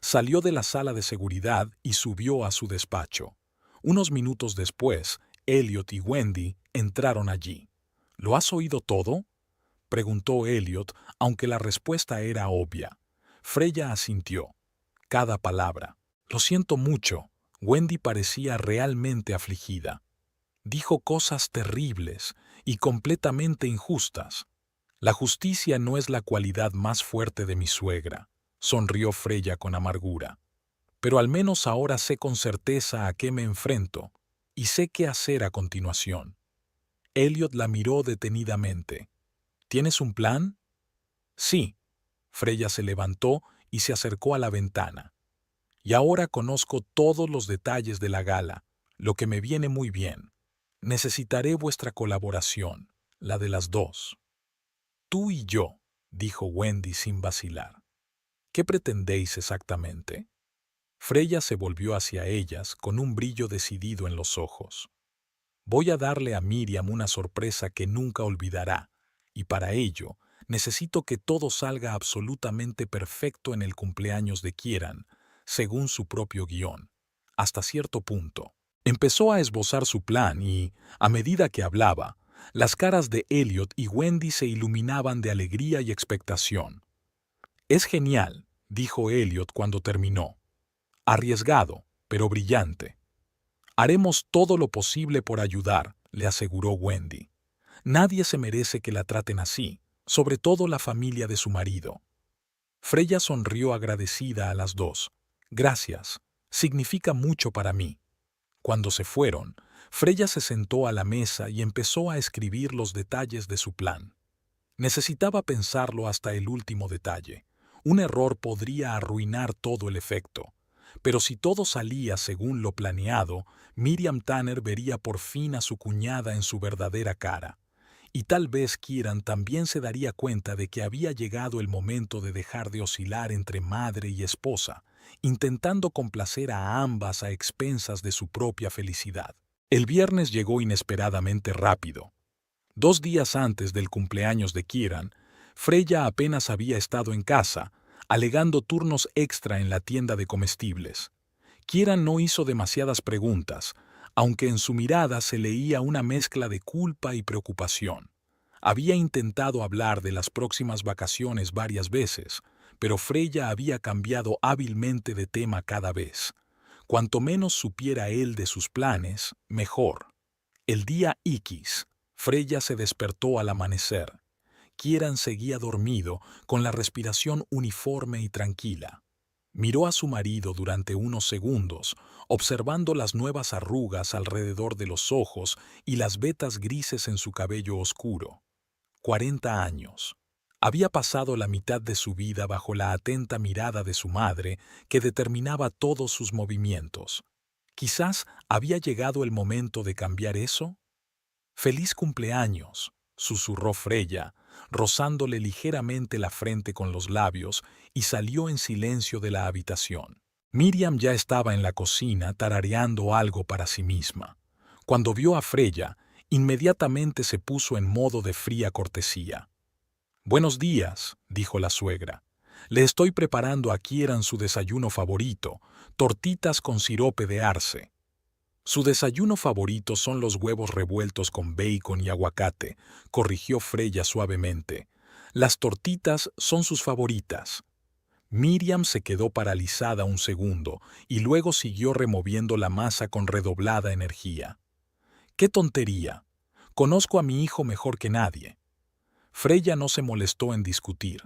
Salió de la sala de seguridad y subió a su despacho. Unos minutos después, Elliot y Wendy entraron allí. «¿Lo has oído todo?», preguntó Elliot, aunque la respuesta era obvia. Freya asintió. Cada palabra. «Lo siento mucho». Wendy parecía realmente afligida. «Dijo cosas terribles y completamente injustas. La justicia no es la cualidad más fuerte de mi suegra», sonrió Freya con amargura. «Pero al menos ahora sé con certeza a qué me enfrento y sé qué hacer a continuación». Elliot la miró detenidamente. «¿Tienes un plan?». «Sí». Freya se levantó y se acercó a la ventana. «Y ahora conozco todos los detalles de la gala, lo que me viene muy bien. Necesitaré vuestra colaboración, la de las dos». «Tú y yo», dijo Wendy sin vacilar. «¿Qué pretendéis exactamente?». Freya se volvió hacia ellas con un brillo decidido en los ojos. «Voy a darle a Miriam una sorpresa que nunca olvidará, y para ello necesito que todo salga absolutamente perfecto en el cumpleaños de Kieran, según su propio guión, hasta cierto punto». Empezó a esbozar su plan y, a medida que hablaba, las caras de Elliot y Wendy se iluminaban de alegría y expectación. «Es genial», dijo Elliot cuando terminó. «Arriesgado, pero brillante». «Haremos todo lo posible por ayudar», le aseguró Wendy. «Nadie se merece que la traten así, sobre todo la familia de su marido». Freya sonrió agradecida a las dos. «Gracias, significa mucho para mí». Cuando se fueron, Freya se sentó a la mesa y empezó a escribir los detalles de su plan. Necesitaba pensarlo hasta el último detalle. Un error podría arruinar todo el efecto. Pero si todo salía según lo planeado, Miriam Tanner vería por fin a su cuñada en su verdadera cara. Y tal vez Kieran también se daría cuenta de que había llegado el momento de dejar de oscilar entre madre y esposa, intentando complacer a ambas a expensas de su propia felicidad. El viernes llegó inesperadamente rápido. 2 días antes del cumpleaños de Kieran, Freya apenas había estado en casa, alegando turnos extra en la tienda de comestibles. Kieran no hizo demasiadas preguntas, aunque en su mirada se leía una mezcla de culpa y preocupación. Había intentado hablar de las próximas vacaciones varias veces, pero Freya había cambiado hábilmente de tema cada vez. Cuanto menos supiera él de sus planes, mejor. El día X, Freya se despertó al amanecer. Kieran seguía dormido, con la respiración uniforme y tranquila. Miró a su marido durante unos segundos, observando las nuevas arrugas alrededor de los ojos y las vetas grises en su cabello oscuro. 40 años. Había pasado la mitad de su vida bajo la atenta mirada de su madre, que determinaba todos sus movimientos. Quizás había llegado el momento de cambiar eso. «Feliz cumpleaños», susurró Freya, rozándole ligeramente la frente con los labios, y salió en silencio de la habitación. Miriam ya estaba en la cocina tarareando algo para sí misma. Cuando vio a Freya, inmediatamente se puso en modo de fría cortesía. «Buenos días», dijo la suegra. «Le estoy preparando a Kieran su desayuno favorito, tortitas con sirope de arce». «Su desayuno favorito son los huevos revueltos con bacon y aguacate», corrigió Freya suavemente. «Las tortitas son sus favoritas». Miriam se quedó paralizada un segundo y luego siguió removiendo la masa con redoblada energía. «¡Qué tontería! Conozco a mi hijo mejor que nadie». Freya no se molestó en discutir.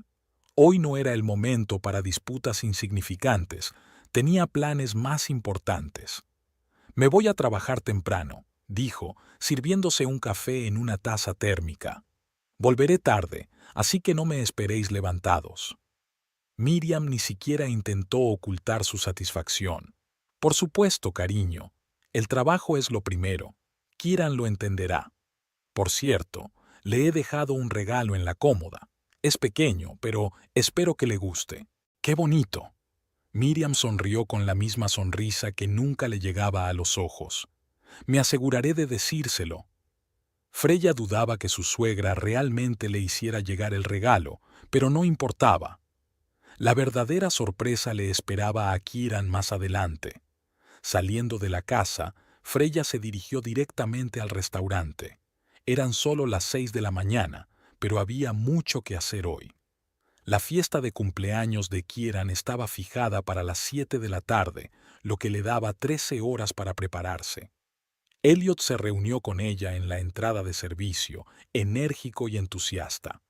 Hoy no era el momento para disputas insignificantes, tenía planes más importantes. «Me voy a trabajar temprano», dijo, sirviéndose un café en una taza térmica. «Volveré tarde, así que no me esperéis levantados». Miriam ni siquiera intentó ocultar su satisfacción. «Por supuesto, cariño. El trabajo es lo primero. Kieran lo entenderá. Por cierto, le he dejado un regalo en la cómoda. Es pequeño, pero espero que le guste». «¡Qué bonito!». Miriam sonrió con la misma sonrisa que nunca le llegaba a los ojos. «Me aseguraré de decírselo». Freya dudaba que su suegra realmente le hiciera llegar el regalo, pero no importaba. La verdadera sorpresa le esperaba a Kieran más adelante. Saliendo de la casa, Freya se dirigió directamente al restaurante. Eran solo las 6 de la mañana, pero había mucho que hacer hoy. La fiesta de cumpleaños de Kieran estaba fijada para las 7 de la tarde, lo que le daba 13 horas para prepararse. Elliot se reunió con ella en la entrada de servicio, enérgico y entusiasta.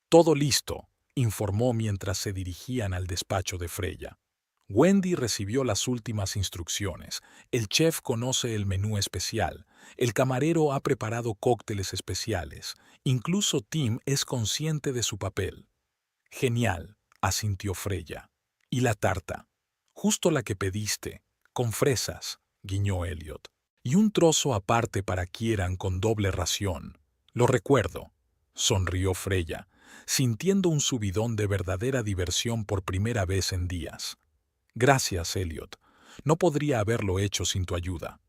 «Todo listo», informó mientras se dirigían al despacho de Freya. Wendy recibió las últimas instrucciones. El chef conoce el menú especial. El camarero ha preparado cócteles especiales. Incluso Tim es consciente de su papel. «Genial», asintió Freya. «¿Y la tarta?» «Justo la que pediste, con fresas», guiñó Elliot. «Y un trozo aparte para Kieran con doble ración». «Lo recuerdo», sonrió Freya, sintiendo un subidón de verdadera diversión por primera vez en días. «Gracias, Elliot. No podría haberlo hecho sin tu ayuda».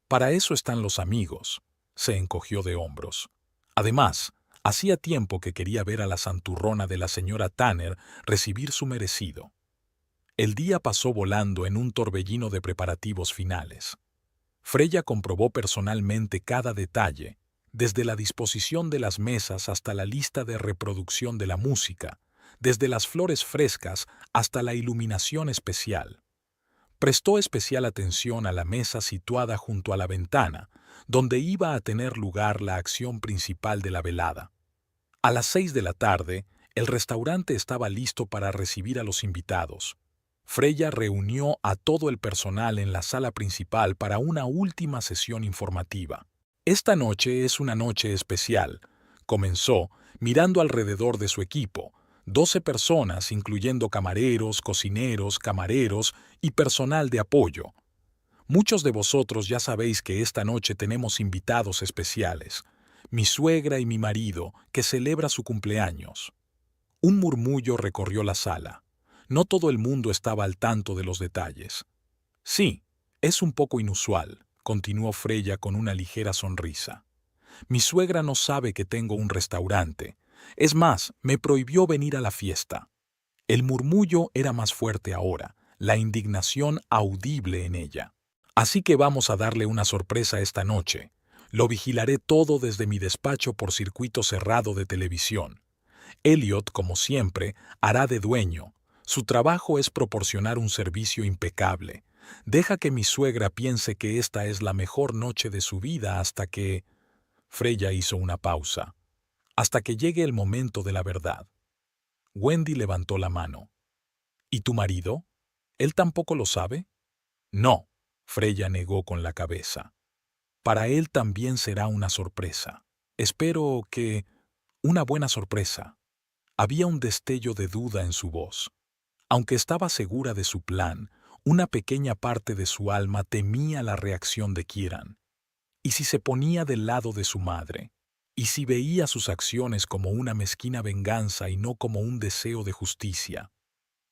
«Para eso están los amigos», se encogió de hombros. Además, hacía tiempo que quería ver a la santurrona de la señora Tanner recibir su merecido. El día pasó volando en un torbellino de preparativos finales. Freya comprobó personalmente cada detalle, desde la disposición de las mesas hasta la lista de reproducción de la música, desde las flores frescas hasta la iluminación especial. Prestó especial atención a la mesa situada junto a la ventana, donde iba a tener lugar la acción principal de la velada. A las 6 de la tarde, el restaurante estaba listo para recibir a los invitados. Freya reunió a todo el personal en la sala principal para una última sesión informativa. «Esta noche es una noche especial», comenzó, mirando alrededor de su equipo, 12 personas, incluyendo camareros, cocineros, camareros y personal de apoyo. Muchos de vosotros ya sabéis que esta noche tenemos invitados especiales, mi suegra y mi marido, que celebra su cumpleaños. Un murmullo recorrió la sala. No todo el mundo estaba al tanto de los detalles. Sí, es un poco inusual, continuó Freya con una ligera sonrisa. Mi suegra no sabe que tengo un restaurante. Es más, me prohibió venir a la fiesta. El murmullo era más fuerte ahora, la indignación audible en ella. Así que vamos a darle una sorpresa esta noche. Lo vigilaré todo desde mi despacho por circuito cerrado de televisión. Elliot, como siempre, hará de dueño. Su trabajo es proporcionar un servicio impecable. Deja que mi suegra piense que esta es la mejor noche de su vida hasta que... Freya hizo una pausa. Hasta que llegue el momento de la verdad. Wendy levantó la mano. ¿Y tu marido? ¿Él tampoco lo sabe? No, Freya negó con la cabeza. Para él también será una sorpresa. Espero que... una buena sorpresa. Había un destello de duda en su voz. Aunque estaba segura de su plan, una pequeña parte de su alma temía la reacción de Kieran. ¿Y si se ponía del lado de su madre? ¿Y si veía sus acciones como una mezquina venganza y no como un deseo de justicia?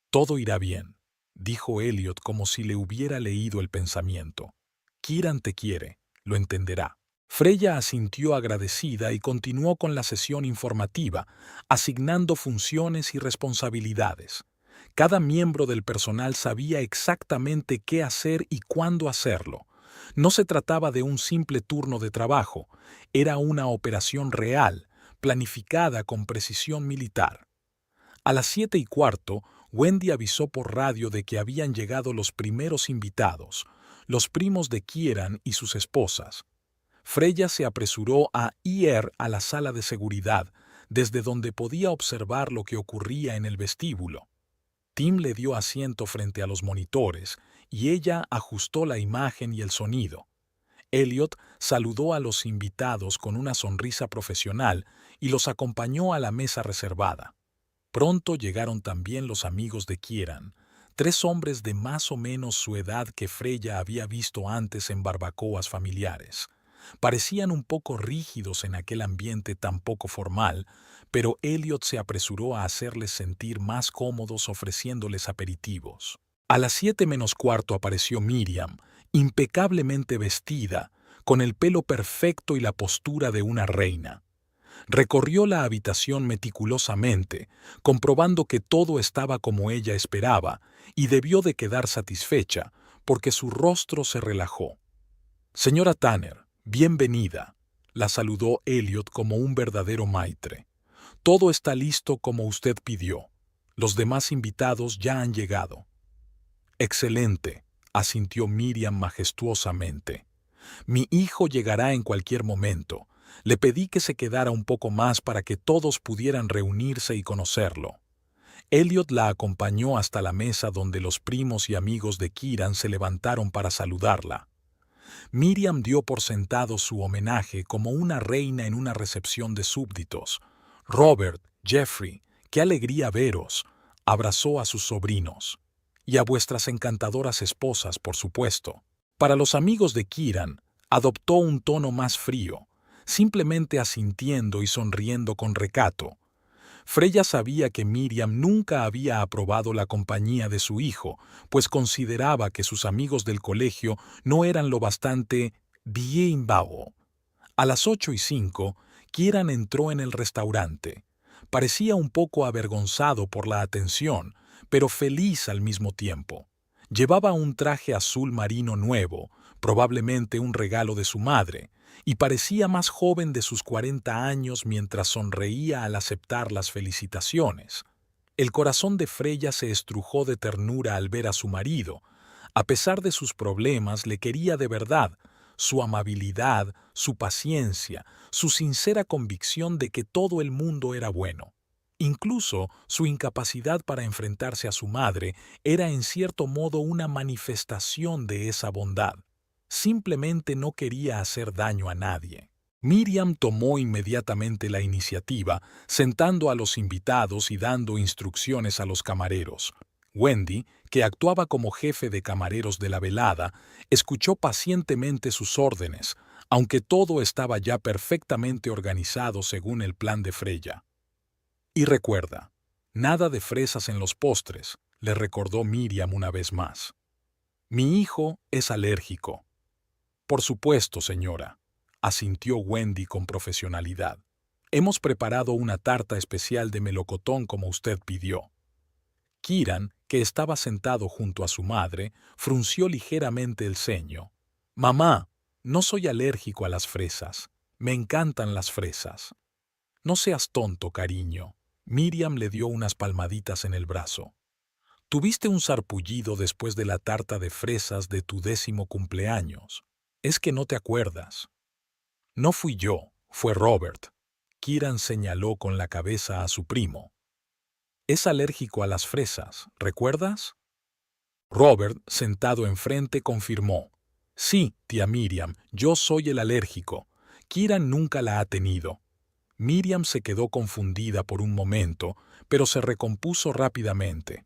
Todo irá bien, dijo Elliot como si le hubiera leído el pensamiento. Kieran te quiere, lo entenderá. Freya asintió agradecida y continuó con la sesión informativa, asignando funciones y responsabilidades. Cada miembro del personal sabía exactamente qué hacer y cuándo hacerlo. No se trataba de un simple turno de trabajo, era una operación real, planificada con precisión militar. A las 7:15, Wendy avisó por radio de que habían llegado los primeros invitados, los primos de Kieran y sus esposas. Freya se apresuró a ir a la sala de seguridad, desde donde podía observar lo que ocurría en el vestíbulo. Tim le dio asiento frente a los monitores y ella ajustó la imagen y el sonido. Elliot saludó a los invitados con una sonrisa profesional y los acompañó a la mesa reservada. Pronto llegaron también los amigos de Kieran, 3 hombres de más o menos su edad que Freya había visto antes en barbacoas familiares. Parecían un poco rígidos en aquel ambiente tan poco formal, pero Elliot se apresuró a hacerles sentir más cómodos ofreciéndoles aperitivos. A las 7:15 apareció Miriam, impecablemente vestida, con el pelo perfecto y la postura de una reina. Recorrió la habitación meticulosamente, comprobando que todo estaba como ella esperaba, y debió de quedar satisfecha, porque su rostro se relajó. «Señora Tanner, bienvenida», la saludó Elliot como un verdadero maitre. «Todo está listo como usted pidió. Los demás invitados ya han llegado». «Excelente», asintió Miriam majestuosamente. «Mi hijo llegará en cualquier momento. Le pedí que se quedara un poco más para que todos pudieran reunirse y conocerlo». Elliot la acompañó hasta la mesa donde los primos y amigos de Kieran se levantaron para saludarla. Miriam dio por sentado su homenaje como una reina en una recepción de súbditos. «Robert, Jeffrey, qué alegría veros», abrazó a sus sobrinos. «Y a vuestras encantadoras esposas, por supuesto». Para los amigos de Kieran, adoptó un tono más frío, simplemente asintiendo y sonriendo con recato. Freya sabía que Miriam nunca había aprobado la compañía de su hijo, pues consideraba que sus amigos del colegio no eran lo bastante bien vago. A las 8:05, Kieran entró en el restaurante. Parecía un poco avergonzado por la atención, pero feliz al mismo tiempo. Llevaba un traje azul marino nuevo, probablemente un regalo de su madre, y parecía más joven de sus 40 años mientras sonreía al aceptar las felicitaciones. El corazón de Freya se estrujó de ternura al ver a su marido. A pesar de sus problemas, le quería de verdad. Su amabilidad, su paciencia, su sincera convicción de que todo el mundo era bueno. Incluso su incapacidad para enfrentarse a su madre era en cierto modo una manifestación de esa bondad. Simplemente no quería hacer daño a nadie. Miriam tomó inmediatamente la iniciativa, sentando a los invitados y dando instrucciones a los camareros. Wendy, que actuaba como jefe de camareros de la velada, escuchó pacientemente sus órdenes, aunque todo estaba ya perfectamente organizado según el plan de Freya. Y recuerda, nada de fresas en los postres, le recordó Miriam una vez más. Mi hijo es alérgico. Por supuesto, señora, asintió Wendy con profesionalidad. Hemos preparado una tarta especial de melocotón como usted pidió. Kieran, que estaba sentado junto a su madre, frunció ligeramente el ceño. Mamá, no soy alérgico a las fresas. Me encantan las fresas. No seas tonto, cariño. Miriam le dio unas palmaditas en el brazo. Tuviste un sarpullido después de la tarta de fresas de tu 10º cumpleaños. Es que no te acuerdas. No fui yo, fue Robert. Kieran señaló con la cabeza a su primo. Es alérgico a las fresas, ¿recuerdas? Robert, sentado enfrente, confirmó. Sí, tía Miriam, yo soy el alérgico. Kieran nunca la ha tenido. Miriam se quedó confundida por un momento, pero se recompuso rápidamente.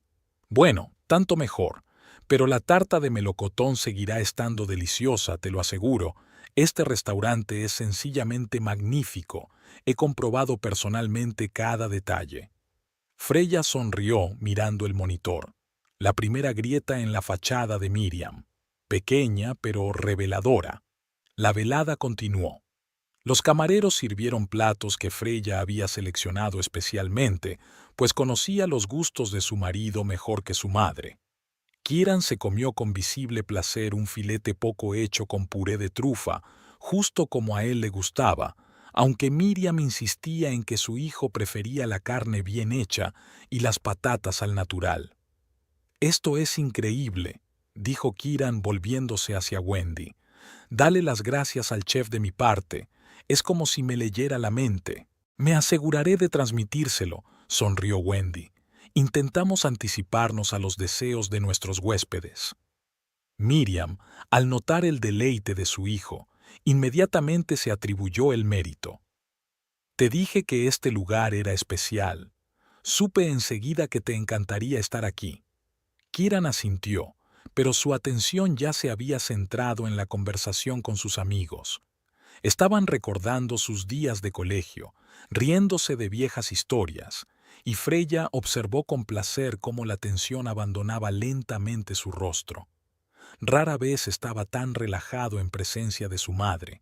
Bueno, tanto mejor, pero la tarta de melocotón seguirá estando deliciosa, te lo aseguro. Este restaurante es sencillamente magnífico. He comprobado personalmente cada detalle. Freya sonrió mirando el monitor. La primera grieta en la fachada de Miriam. Pequeña pero reveladora. La velada continuó. Los camareros sirvieron platos que Freya había seleccionado especialmente, pues conocía los gustos de su marido mejor que su madre. Kieran se comió con visible placer un filete poco hecho con puré de trufa, justo como a él le gustaba, aunque Miriam insistía en que su hijo prefería la carne bien hecha y las patatas al natural. «Esto es increíble», dijo Kieran volviéndose hacia Wendy. «Dale las gracias al chef de mi parte. Es como si me leyera la mente». «Me aseguraré de transmitírselo», sonrió Wendy. «Intentamos anticiparnos a los deseos de nuestros huéspedes». Miriam, al notar el deleite de su hijo, inmediatamente se atribuyó el mérito. «Te dije que este lugar era especial. Supe enseguida que te encantaría estar aquí». Kieran asintió, pero su atención ya se había centrado en la conversación con sus amigos. Estaban recordando sus días de colegio, riéndose de viejas historias, y Freya observó con placer cómo la tensión abandonaba lentamente su rostro. Rara vez estaba tan relajado en presencia de su madre.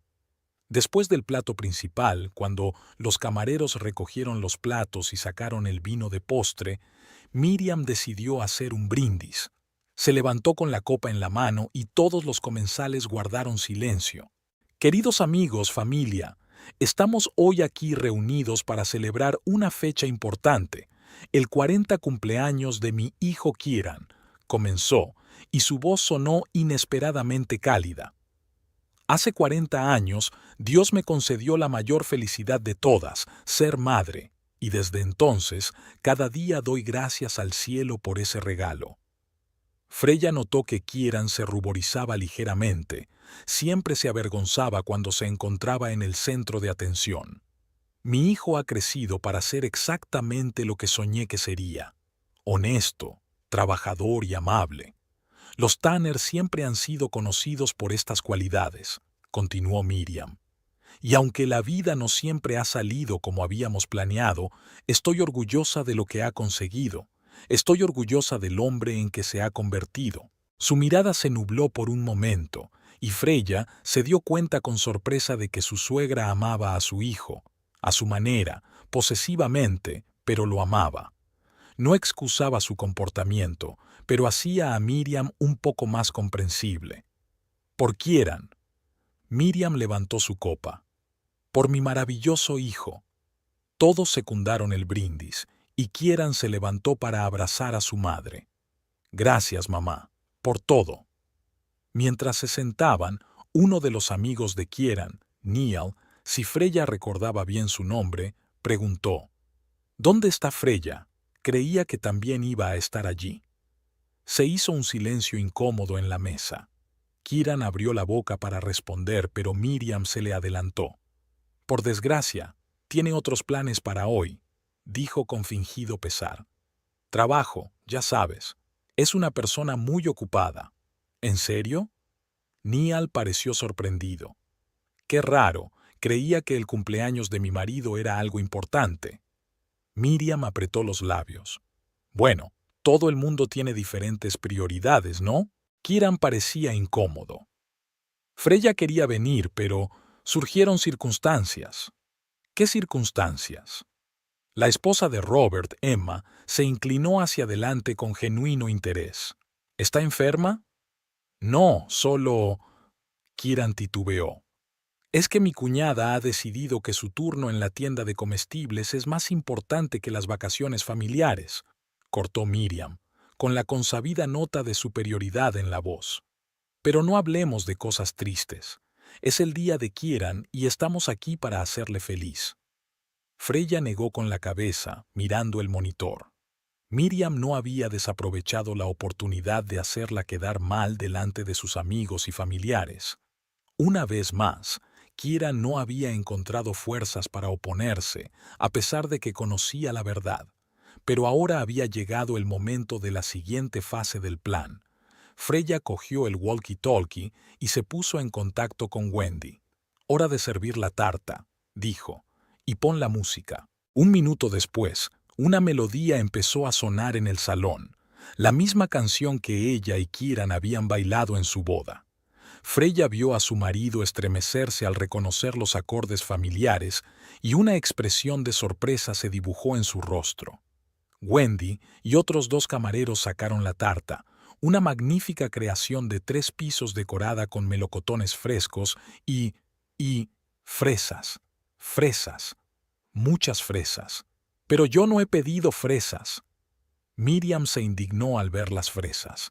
Después del plato principal, cuando los camareros recogieron los platos y sacaron el vino de postre, Miriam decidió hacer un brindis. Se levantó con la copa en la mano y todos los comensales guardaron silencio. Queridos amigos, familia, estamos hoy aquí reunidos para celebrar una fecha importante, el 40 cumpleaños de mi hijo Kieran, comenzó, y su voz sonó inesperadamente cálida. Hace 40 años, Dios me concedió la mayor felicidad de todas, ser madre, y desde entonces, cada día doy gracias al cielo por ese regalo. Freya notó que Kieran se ruborizaba ligeramente, siempre se avergonzaba cuando se encontraba en el centro de atención. Mi hijo ha crecido para ser exactamente lo que soñé que sería: honesto, trabajador y amable. Los Tanner siempre han sido conocidos por estas cualidades, continuó Miriam. Y aunque la vida no siempre ha salido como habíamos planeado, estoy orgullosa de lo que ha conseguido. Estoy orgullosa del hombre en que se ha convertido. Su mirada se nubló por un momento, y Freya se dio cuenta con sorpresa de que su suegra amaba a su hijo, a su manera, posesivamente, pero lo amaba. No excusaba su comportamiento, pero hacía a Miriam un poco más comprensible. Por Kieran. Miriam levantó su copa. Por mi maravilloso hijo. Todos secundaron el brindis, y Kieran se levantó para abrazar a su madre. Gracias, mamá, por todo. Mientras se sentaban, uno de los amigos de Kieran, Neil, si Freya recordaba bien su nombre, preguntó: ¿Dónde está Freya? Creía que también iba a estar allí. Se hizo un silencio incómodo en la mesa. Kieran abrió la boca para responder, pero Miriam se le adelantó. Por desgracia, tiene otros planes para hoy, dijo con fingido pesar. Trabajo, ya sabes. Es una persona muy ocupada. ¿En serio? Niall pareció sorprendido. Qué raro, creía que el cumpleaños de mi marido era algo importante. Miriam apretó los labios. Bueno, todo el mundo tiene diferentes prioridades, ¿no? Kieran parecía incómodo. Freya quería venir, pero surgieron circunstancias. ¿Qué circunstancias? La esposa de Robert, Emma, se inclinó hacia adelante con genuino interés. ¿Está enferma? No, solo... Kieran titubeó. Es que mi cuñada ha decidido que su turno en la tienda de comestibles es más importante que las vacaciones familiares, cortó Miriam, con la consabida nota de superioridad en la voz. Pero no hablemos de cosas tristes. Es el día de Kieran y estamos aquí para hacerle feliz. Freya negó con la cabeza, mirando el monitor. Miriam no había desaprovechado la oportunidad de hacerla quedar mal delante de sus amigos y familiares. Una vez más, Kieran no había encontrado fuerzas para oponerse, a pesar de que conocía la verdad. Pero ahora había llegado el momento de la siguiente fase del plan. Freya cogió el walkie-talkie y se puso en contacto con Wendy. «Hora de servir la tarta», dijo, «y pon la música». Un minuto después, una melodía empezó a sonar en el salón, la misma canción que ella y Kieran habían bailado en su boda. Freya vio a su marido estremecerse al reconocer los acordes familiares y una expresión de sorpresa se dibujó en su rostro. Wendy y otros 2 camareros sacaron la tarta, una magnífica creación de 3 pisos decorada con melocotones frescos y fresas, muchas fresas. Pero yo no he pedido fresas. Miriam se indignó al ver las fresas.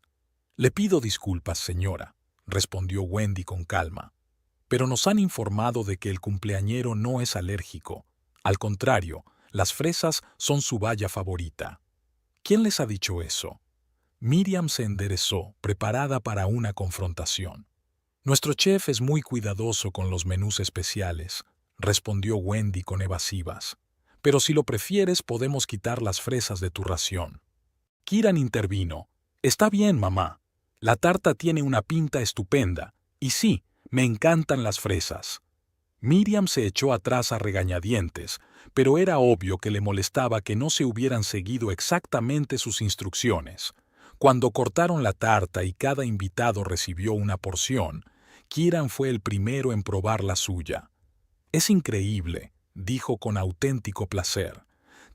Le pido disculpas, señora, respondió Wendy con calma. Pero nos han informado de que el cumpleañero no es alérgico. Al contrario, las fresas son su baya favorita. ¿Quién les ha dicho eso? Miriam se enderezó, preparada para una confrontación. Nuestro chef es muy cuidadoso con los menús especiales, respondió Wendy con evasivas. Pero si lo prefieres, podemos quitar las fresas de tu ración. Kieran intervino. Está bien, mamá. La tarta tiene una pinta estupenda, y sí, me encantan las fresas. Miriam se echó atrás a regañadientes, pero era obvio que le molestaba que no se hubieran seguido exactamente sus instrucciones. Cuando cortaron la tarta y cada invitado recibió una porción, Kieran fue el primero en probar la suya. «Es increíble», dijo con auténtico placer.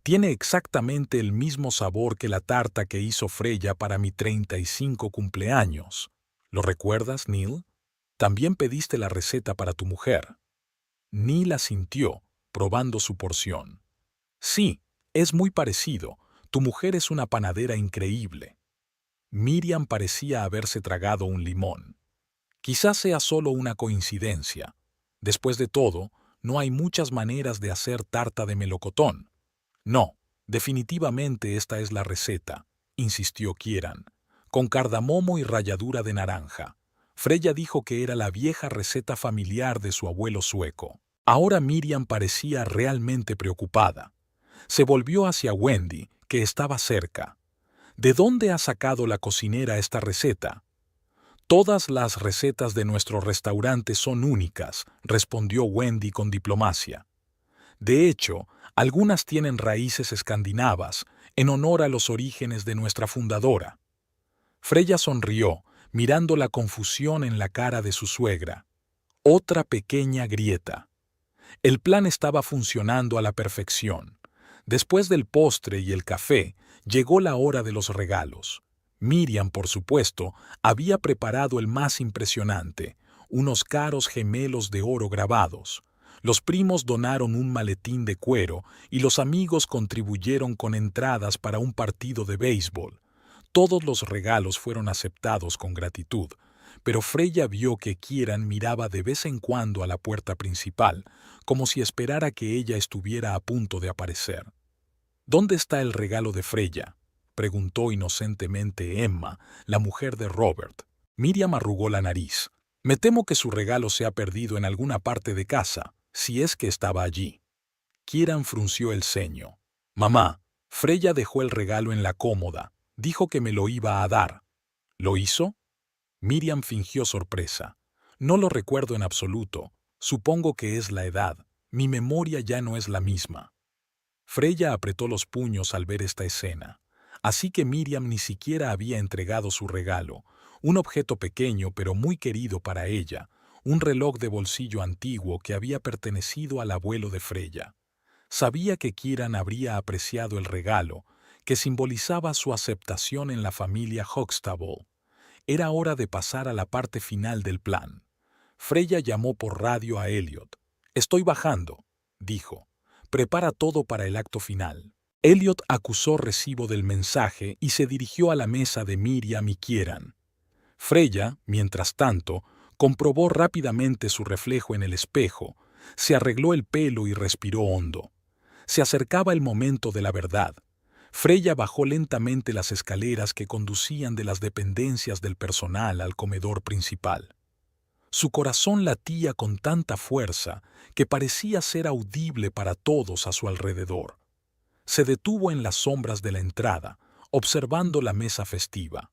«Tiene exactamente el mismo sabor que la tarta que hizo Freya para mi 35 cumpleaños. ¿Lo recuerdas, Neil? También pediste la receta para tu mujer». Neil asintió, probando su porción. «Sí, es muy parecido. Tu mujer es una panadera increíble». Miriam parecía haberse tragado un limón. Quizás sea solo una coincidencia. Después de todo, no hay muchas maneras de hacer tarta de melocotón. No, definitivamente esta es la receta, insistió Kieran, con cardamomo y ralladura de naranja. Freya dijo que era la vieja receta familiar de su abuelo sueco. Ahora Miriam parecía realmente preocupada. Se volvió hacia Wendy, que estaba cerca. ¿De dónde ha sacado la cocinera esta receta? Todas las recetas de nuestro restaurante son únicas, respondió Wendy con diplomacia. De hecho, algunas tienen raíces escandinavas, en honor a los orígenes de nuestra fundadora. Freya sonrió, mirando la confusión en la cara de su suegra. Otra pequeña grieta. El plan estaba funcionando a la perfección. Después del postre y el café, llegó la hora de los regalos. Miriam, por supuesto, había preparado el más impresionante, unos caros gemelos de oro grabados. Los primos donaron un maletín de cuero y los amigos contribuyeron con entradas para un partido de béisbol. Todos los regalos fueron aceptados con gratitud, pero Freya vio que Kieran miraba de vez en cuando a la puerta principal, como si esperara que ella estuviera a punto de aparecer. «¿Dónde está el regalo de Freya?», preguntó inocentemente Emma, la mujer de Robert. Miriam arrugó la nariz. «Me temo que su regalo se ha perdido en alguna parte de casa. si es que estaba allí. Kieran frunció el ceño. Mamá, Freya dejó el regalo en la cómoda. Dijo que me lo iba a dar. ¿Lo hizo? Miriam fingió sorpresa. No lo recuerdo en absoluto. Supongo que es la edad. Mi memoria ya no es la misma. Freya apretó los puños al ver esta escena. Así que Miriam ni siquiera había entregado su regalo, un objeto pequeño pero muy querido para ella, un reloj de bolsillo antiguo que había pertenecido al abuelo de Freya. Sabía que Kieran habría apreciado el regalo, que simbolizaba su aceptación en la familia Huxtable. Era hora de pasar a la parte final del plan. Freya llamó por radio a Elliot. «Estoy bajando», dijo. «Prepara todo para el acto final». Elliot acusó recibo del mensaje y se dirigió a la mesa de Miriam y Kieran. Freya, mientras tanto, comprobó rápidamente su reflejo en el espejo, se arregló el pelo y respiró hondo. Se acercaba el momento de la verdad. Freya bajó lentamente las escaleras que conducían de las dependencias del personal al comedor principal. Su corazón latía con tanta fuerza que parecía ser audible para todos a su alrededor. Se detuvo en las sombras de la entrada, observando la mesa festiva.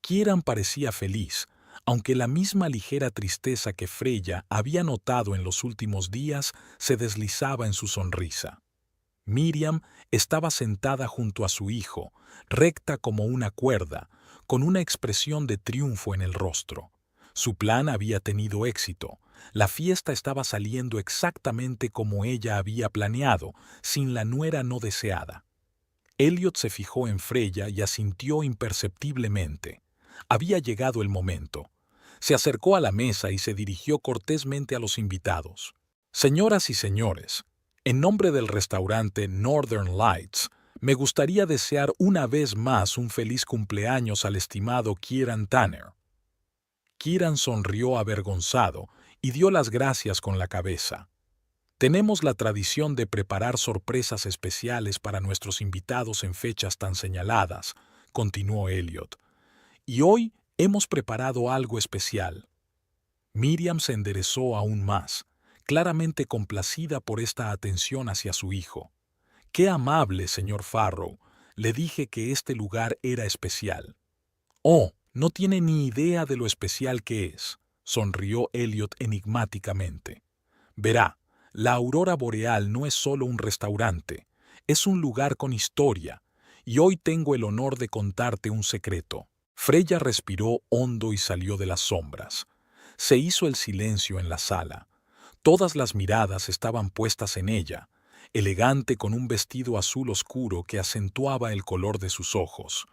Kieran parecía feliz, aunque la misma ligera tristeza que Freya había notado en los últimos días se deslizaba en su sonrisa. Miriam estaba sentada junto a su hijo, recta como una cuerda, con una expresión de triunfo en el rostro. Su plan había tenido éxito. La fiesta estaba saliendo exactamente como ella había planeado, sin la nuera no deseada. Elliot se fijó en Freya y asintió imperceptiblemente. Había llegado el momento. Se acercó a la mesa y se dirigió cortésmente a los invitados. «Señoras y señores, en nombre del restaurante Northern Lights, me gustaría desear una vez más un feliz cumpleaños al estimado Kieran Tanner». Kieran sonrió avergonzado y dio las gracias con la cabeza. «Tenemos la tradición de preparar sorpresas especiales para nuestros invitados en fechas tan señaladas», continuó Elliot. «Y hoy hemos preparado algo especial». Miriam se enderezó aún más, claramente complacida por esta atención hacia su hijo. «Qué amable, señor Farrow. Le dije que este lugar era especial». «Oh, no tiene ni idea de lo especial que es», sonrió Elliot enigmáticamente. «Verá, la aurora boreal no es solo un restaurante, es un lugar con historia, y hoy tengo el honor de contarte un secreto». Freya respiró hondo y salió de las sombras. Se hizo el silencio en la sala. Todas las miradas estaban puestas en ella, elegante con un vestido azul oscuro que acentuaba el color de sus ojos.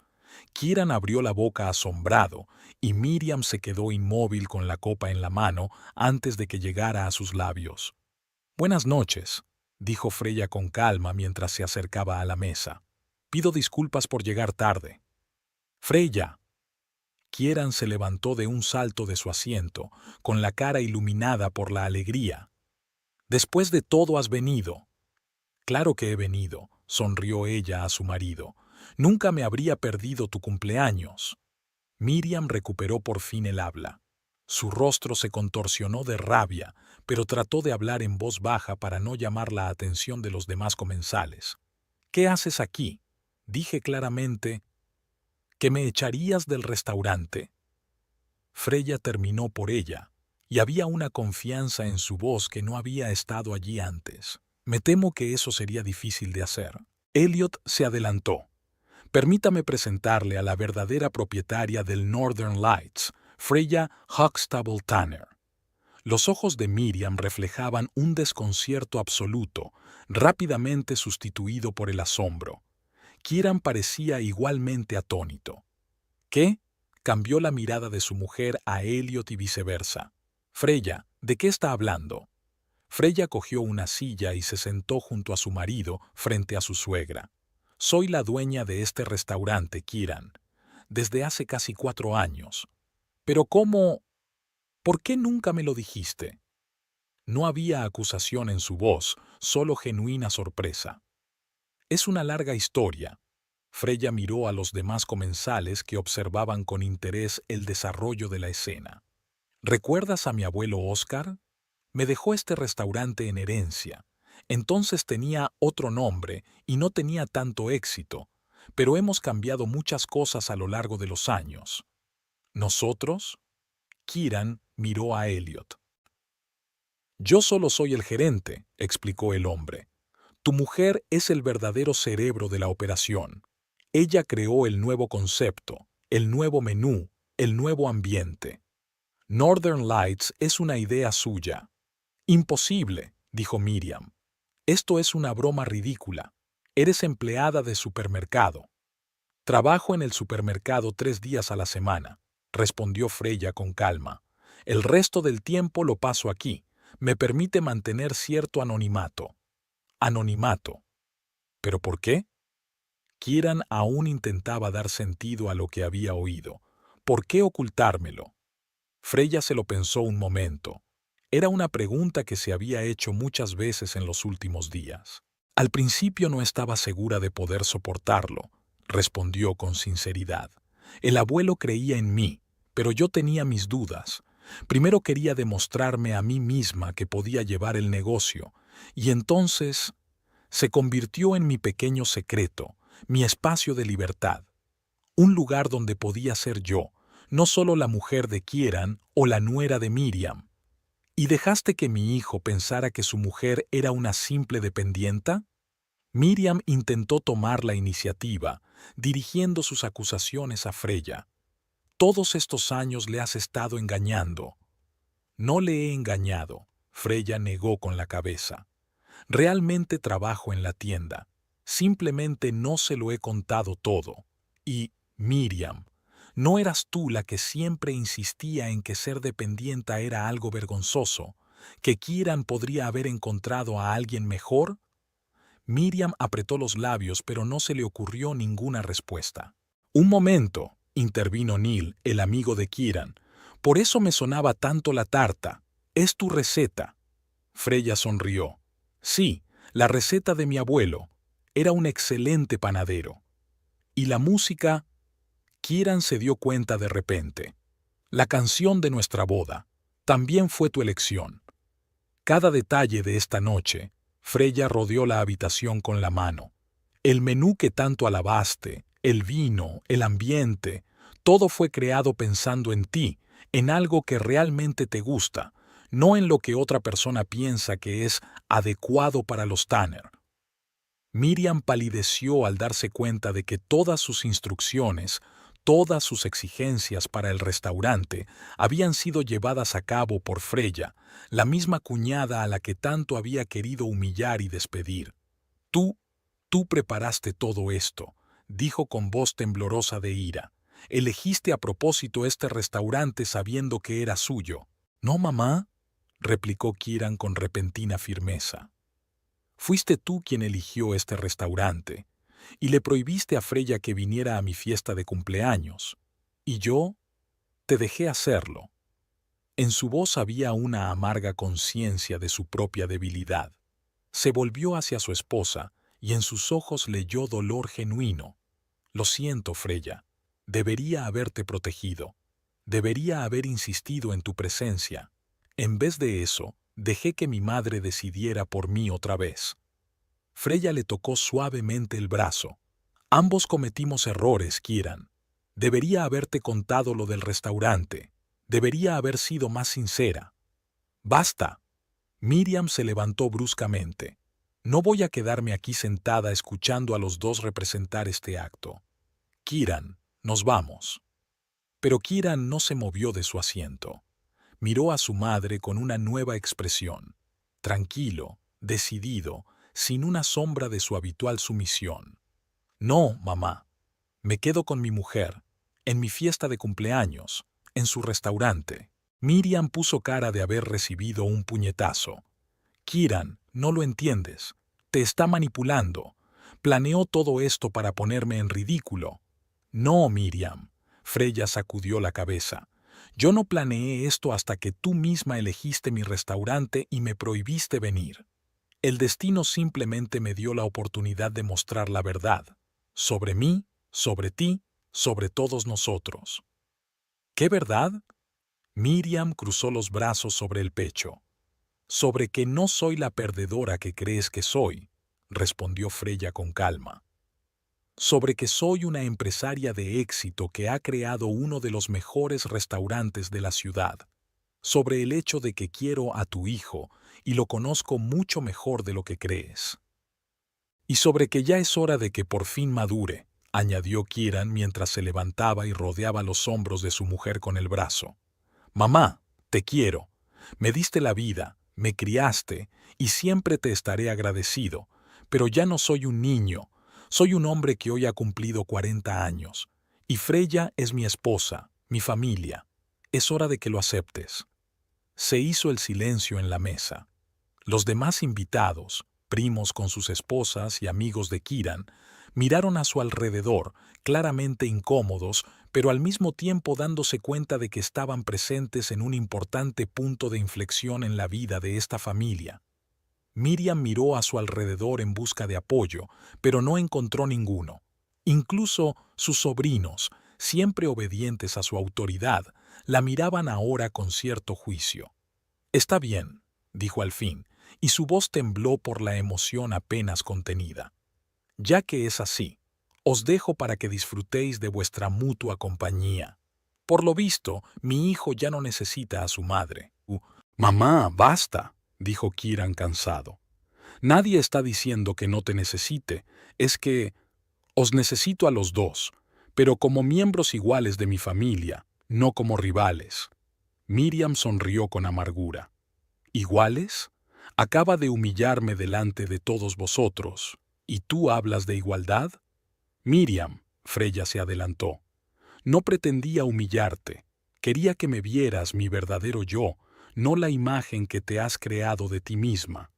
Kieran abrió la boca asombrado y Miriam se quedó inmóvil con la copa en la mano antes de que llegara a sus labios. «Buenas noches», dijo Freya con calma mientras se acercaba a la mesa. «Pido disculpas por llegar tarde». «Freya». Kieran se levantó de un salto de su asiento, con la cara iluminada por la alegría. «Después de todo has venido». «Claro que he venido», sonrió ella a su marido. «Nunca me habría perdido tu cumpleaños». Miriam recuperó por fin el habla. Su rostro se contorsionó de rabia, pero trató de hablar en voz baja para no llamar la atención de los demás comensales. «¿Qué haces aquí?», dije claramente. «¿Que me echarías del restaurante?». Freya terminó por ella, y había una confianza en su voz que no había estado allí antes. «Me temo que eso sería difícil de hacer». Elliot se adelantó. «Permítame presentarle a la verdadera propietaria del Northern Lights, Freya Huxtable Tanner». Los ojos de Miriam reflejaban un desconcierto absoluto, rápidamente sustituido por el asombro. Kieran parecía igualmente atónito. «¿Qué?», cambió la mirada de su mujer a Elliot y viceversa. «Freya, ¿de qué está hablando?». Freya cogió una silla y se sentó junto a su marido frente a su suegra. «Soy la dueña de este restaurante, Kieran, desde hace casi 4 años. Pero ¿cómo? ¿Por qué nunca me lo dijiste?». No había acusación en su voz, solo genuina sorpresa. «Es una larga historia». Freya miró a los demás comensales que observaban con interés el desarrollo de la escena. «¿Recuerdas a mi abuelo Oscar?». Me dejó este restaurante en herencia. Entonces tenía otro nombre y no tenía tanto éxito, pero hemos cambiado muchas cosas a lo largo de los años. ¿Nosotros? Kieran miró a Elliot. Yo solo soy el gerente, explicó el hombre. Tu mujer es el verdadero cerebro de la operación. Ella creó el nuevo concepto, el nuevo menú, el nuevo ambiente. Northern Lights es una idea suya. Imposible, dijo Miriam. Esto es una broma ridícula. Eres empleada de supermercado. Trabajo en el supermercado 3 días a la semana, respondió Freya con calma. El resto del tiempo lo paso aquí. Me permite mantener cierto anonimato. Anonimato. ¿Pero por qué? Kieran aún intentaba dar sentido a lo que había oído. ¿Por qué ocultármelo? Freya se lo pensó un momento. Era una pregunta que se había hecho muchas veces en los últimos días. Al principio no estaba segura de poder soportarlo, respondió con sinceridad. El abuelo creía en mí, pero yo tenía mis dudas. Primero quería demostrarme a mí misma que podía llevar el negocio, y entonces se convirtió en mi pequeño secreto, mi espacio de libertad. Un lugar donde podía ser yo, no solo la mujer de Kieran o la nuera de Miriam. ¿Y dejaste que mi hijo pensara que su mujer era una simple dependienta? Miriam intentó tomar la iniciativa, dirigiendo sus acusaciones a Freya. Todos estos años le has estado engañando. No le he engañado, Freya negó con la cabeza. Realmente trabajo en la tienda. Simplemente no se lo he contado todo. Y, Miriam, ¿no eras tú la que siempre insistía en que ser dependienta era algo vergonzoso? ¿Que Kieran podría haber encontrado a alguien mejor? Miriam apretó los labios, pero no se le ocurrió ninguna respuesta. Un momento, intervino Neil, el amigo de Kieran. Por eso me sonaba tanto la tarta. Es tu receta. Freya sonrió. Sí, la receta de mi abuelo. Era un excelente panadero. ¿Y la música? Kieran se dio cuenta de repente. La canción de nuestra boda también fue tu elección. Cada detalle de esta noche, Freya rodeó la habitación con la mano. El menú que tanto alabaste, el vino, el ambiente, todo fue creado pensando en ti, en algo que realmente te gusta, no en lo que otra persona piensa que es adecuado para los Tanner. Miriam palideció al darse cuenta de que todas sus instrucciones, todas sus exigencias para el restaurante habían sido llevadas a cabo por Freya, la misma cuñada a la que tanto había querido humillar y despedir. Tú preparaste todo esto, dijo con voz temblorosa de ira. Elegiste a propósito este restaurante sabiendo que era suyo. ¿No, mamá?, replicó Kieran con repentina firmeza. Fuiste tú quien eligió este restaurante, y le prohibiste a Freya que viniera a mi fiesta de cumpleaños. Y yo te dejé hacerlo. En su voz había una amarga conciencia de su propia debilidad. Se volvió hacia su esposa, y en sus ojos leyó dolor genuino. Lo siento, Freya. Debería haberte protegido. Debería haber insistido en tu presencia. En vez de eso, dejé que mi madre decidiera por mí otra vez. Freya le tocó suavemente el brazo. Ambos cometimos errores, Kieran. Debería haberte contado lo del restaurante. Debería haber sido más sincera. ¡Basta! Miriam se levantó bruscamente. No voy a quedarme aquí sentada escuchando a los dos representar este acto. Kieran, nos vamos. Pero Kieran no se movió de su asiento. Miró a su madre con una nueva expresión. Tranquilo, decidido, sin una sombra de su habitual sumisión. No, mamá. Me quedo con mi mujer, en mi fiesta de cumpleaños, en su restaurante. Miriam puso cara de haber recibido un puñetazo. Kieran, no lo entiendes. Te está manipulando. Planeó todo esto para ponerme en ridículo. No, Miriam. Freya sacudió la cabeza. Yo no planeé esto hasta que tú misma elegiste mi restaurante y me prohibiste venir. El destino simplemente me dio la oportunidad de mostrar la verdad. Sobre mí, sobre ti, sobre todos nosotros. ¿Qué verdad? Miriam cruzó los brazos sobre el pecho. Sobre que no soy la perdedora que crees que soy, respondió Freya con calma. Sobre que soy una empresaria de éxito que ha creado uno de los mejores restaurantes de la ciudad. Sobre el hecho de que quiero a tu hijo y lo conozco mucho mejor de lo que crees. Y sobre que ya es hora de que por fin madure, añadió Kieran mientras se levantaba y rodeaba los hombros de su mujer con el brazo. Mamá, te quiero. Me diste la vida, me criaste y siempre te estaré agradecido, pero ya no soy un niño, soy un hombre que hoy ha cumplido 40 años, y Freya es mi esposa, mi familia. Es hora de que lo aceptes. Se hizo el silencio en la mesa. Los demás invitados, primos con sus esposas y amigos de Kieran, miraron a su alrededor, claramente incómodos, pero al mismo tiempo dándose cuenta de que estaban presentes en un importante punto de inflexión en la vida de esta familia. Miriam miró a su alrededor en busca de apoyo, pero no encontró ninguno. Incluso sus sobrinos, siempre obedientes a su autoridad, la miraban ahora con cierto juicio. «Está bien», dijo al fin, y su voz tembló por la emoción apenas contenida. «Ya que es así, os dejo para que disfrutéis de vuestra mutua compañía. Por lo visto, mi hijo ya no necesita a su madre». «Mamá, basta», dijo Kieran cansado. «Nadie está diciendo que no te necesite, es que os necesito a los dos, pero como miembros iguales de mi familia, no como rivales». Miriam sonrió con amargura. «¿Iguales? Acaba de humillarme delante de todos vosotros, ¿y tú hablas de igualdad?» «Miriam», Freya se adelantó, «no pretendía humillarte. Quería que me vieras mi verdadero yo, no la imagen que te has creado de ti misma.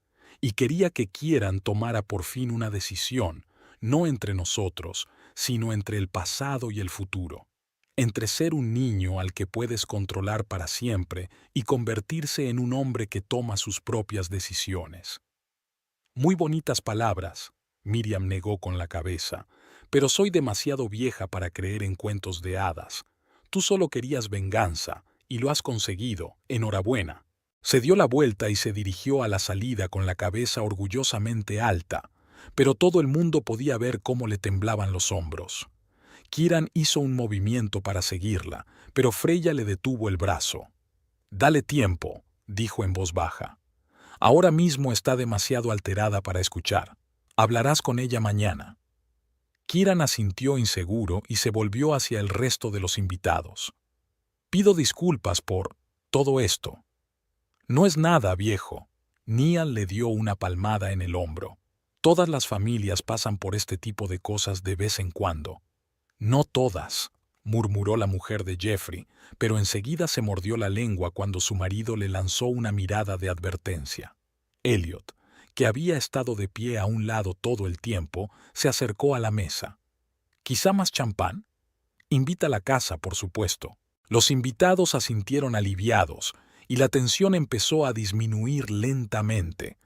Y quería que Kieran tomara por fin una decisión, no entre nosotros, sino entre el pasado y el futuro. Entre ser un niño al que puedes controlar para siempre y convertirse en un hombre que toma sus propias decisiones». «Muy bonitas palabras», Miriam negó con la cabeza, «pero soy demasiado vieja para creer en cuentos de hadas. Tú solo querías venganza, y lo has conseguido. Enhorabuena». Se dio la vuelta y se dirigió a la salida con la cabeza orgullosamente alta, pero todo el mundo podía ver cómo le temblaban los hombros. Kieran hizo un movimiento para seguirla, pero Freya le detuvo el brazo. «Dale tiempo», dijo en voz baja. «Ahora mismo está demasiado alterada para escuchar. Hablarás con ella mañana». Kieran asintió inseguro y se volvió hacia el resto de los invitados. «Pido disculpas por todo esto». «No es nada, viejo». Niall le dio una palmada en el hombro. «Todas las familias pasan por este tipo de cosas de vez en cuando». «No todas», murmuró la mujer de Jeffrey, pero enseguida se mordió la lengua cuando su marido le lanzó una mirada de advertencia. Elliot, que había estado de pie a un lado todo el tiempo, se acercó a la mesa. «¿Quizá más champán?» «Invita a la casa, por supuesto». Los invitados asintieron aliviados, y la tensión empezó a disminuir lentamente.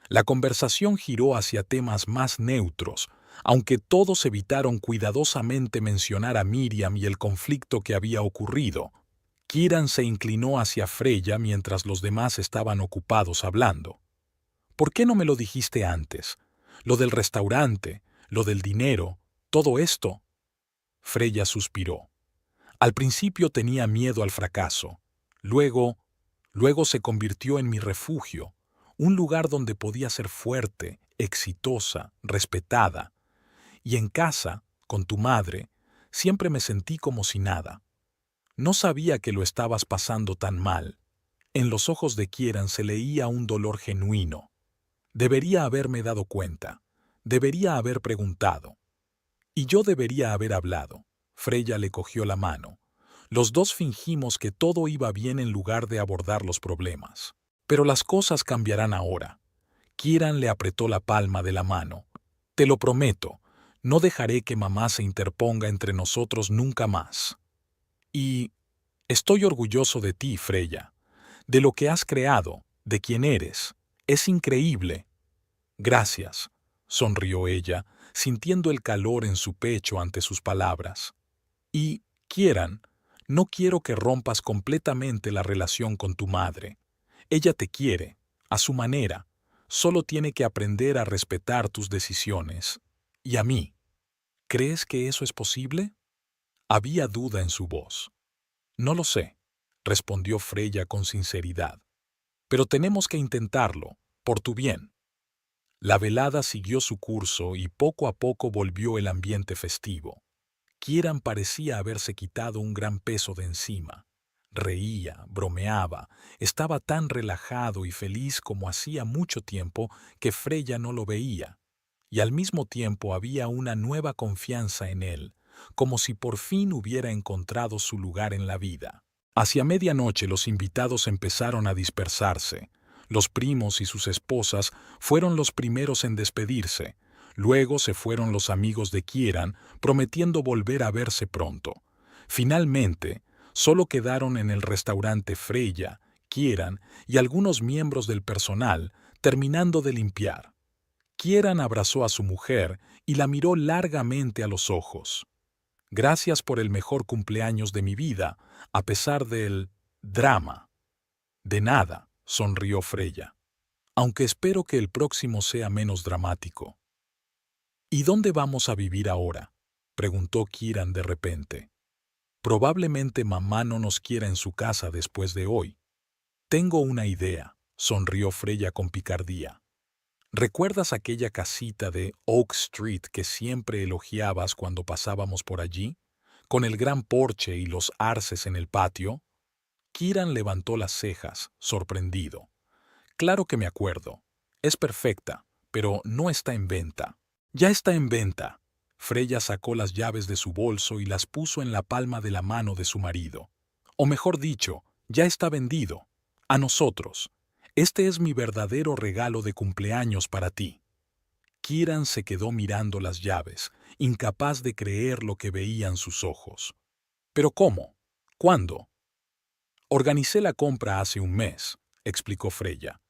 La conversación giró hacia temas más neutros, aunque todos evitaron cuidadosamente mencionar a Miriam y el conflicto que había ocurrido. Kieran se inclinó hacia Freya mientras los demás estaban ocupados hablando. «¿Por qué no me lo dijiste antes? Lo del restaurante, lo del dinero, todo esto». Freya suspiró. «Al principio tenía miedo al fracaso. Luego se convirtió en mi refugio, un lugar donde podía ser fuerte, exitosa, respetada. Y en casa, con tu madre, siempre me sentí como si nada. No sabía que lo estabas pasando tan mal». En los ojos de Kieran se leía un dolor genuino. «Debería haberme dado cuenta. Debería haber preguntado. Y yo debería haber hablado». Freya le cogió la mano. Los dos fingimos que todo iba bien en lugar de abordar los problemas. «Pero las cosas cambiarán ahora». Kieran le apretó la palma de la mano. «Te lo prometo, no dejaré que mamá se interponga entre nosotros nunca más. Y estoy orgulloso de ti, Freya, de lo que has creado, de quién eres. Es increíble». «Gracias», sonrió ella, sintiendo el calor en su pecho ante sus palabras. «Y, Kieran, no quiero que rompas completamente la relación con tu madre. Ella te quiere, A su manera, solo tiene que aprender a respetar tus decisiones. ¿Y a mí? ¿Crees que eso es posible? Había duda en su voz. No lo sé, respondió Freya con sinceridad. Pero tenemos que intentarlo, por tu bien. La velada siguió su curso y poco a poco volvió el ambiente festivo. Kieran parecía haberse quitado un gran peso de encima. Reía, bromeaba, estaba tan relajado y feliz como hacía mucho tiempo que Freya no lo veía. Y al mismo tiempo había una nueva confianza en él, como si por fin hubiera encontrado su lugar en la vida. Hacia medianoche los invitados empezaron a dispersarse. Los primos y sus esposas fueron los primeros en despedirse. Luego se fueron los amigos de Kieran, prometiendo volver a verse pronto. Finalmente, solo quedaron en el restaurante Freya, Kieran y algunos miembros del personal, terminando de limpiar. Kieran abrazó a su mujer y la miró largamente a los ojos. Gracias por el mejor cumpleaños de mi vida, a pesar del drama. De nada, sonrió Freya. Aunque espero que el próximo sea menos dramático. ¿Y dónde vamos a vivir ahora?, preguntó Kieran de repente. Probablemente mamá no nos quiera en su casa después de hoy. Tengo una idea, sonrió Freya con picardía. ¿Recuerdas aquella casita de Oak Street que siempre elogiabas cuando pasábamos por allí? Con el gran porche y los arces en el patio. Kieran levantó las cejas, sorprendido. Claro que me acuerdo. Es perfecta, pero no está en venta. Ya está en venta. Freya sacó las llaves de su bolso y las puso en la palma de la mano de su marido. O mejor dicho, ya está vendido. A nosotros. Este es mi verdadero regalo de cumpleaños para ti. Kieran se quedó mirando las llaves, incapaz de creer lo que veían sus ojos. ¿Pero cómo? ¿Cuándo? Organicé la compra hace un mes, explicó Freya.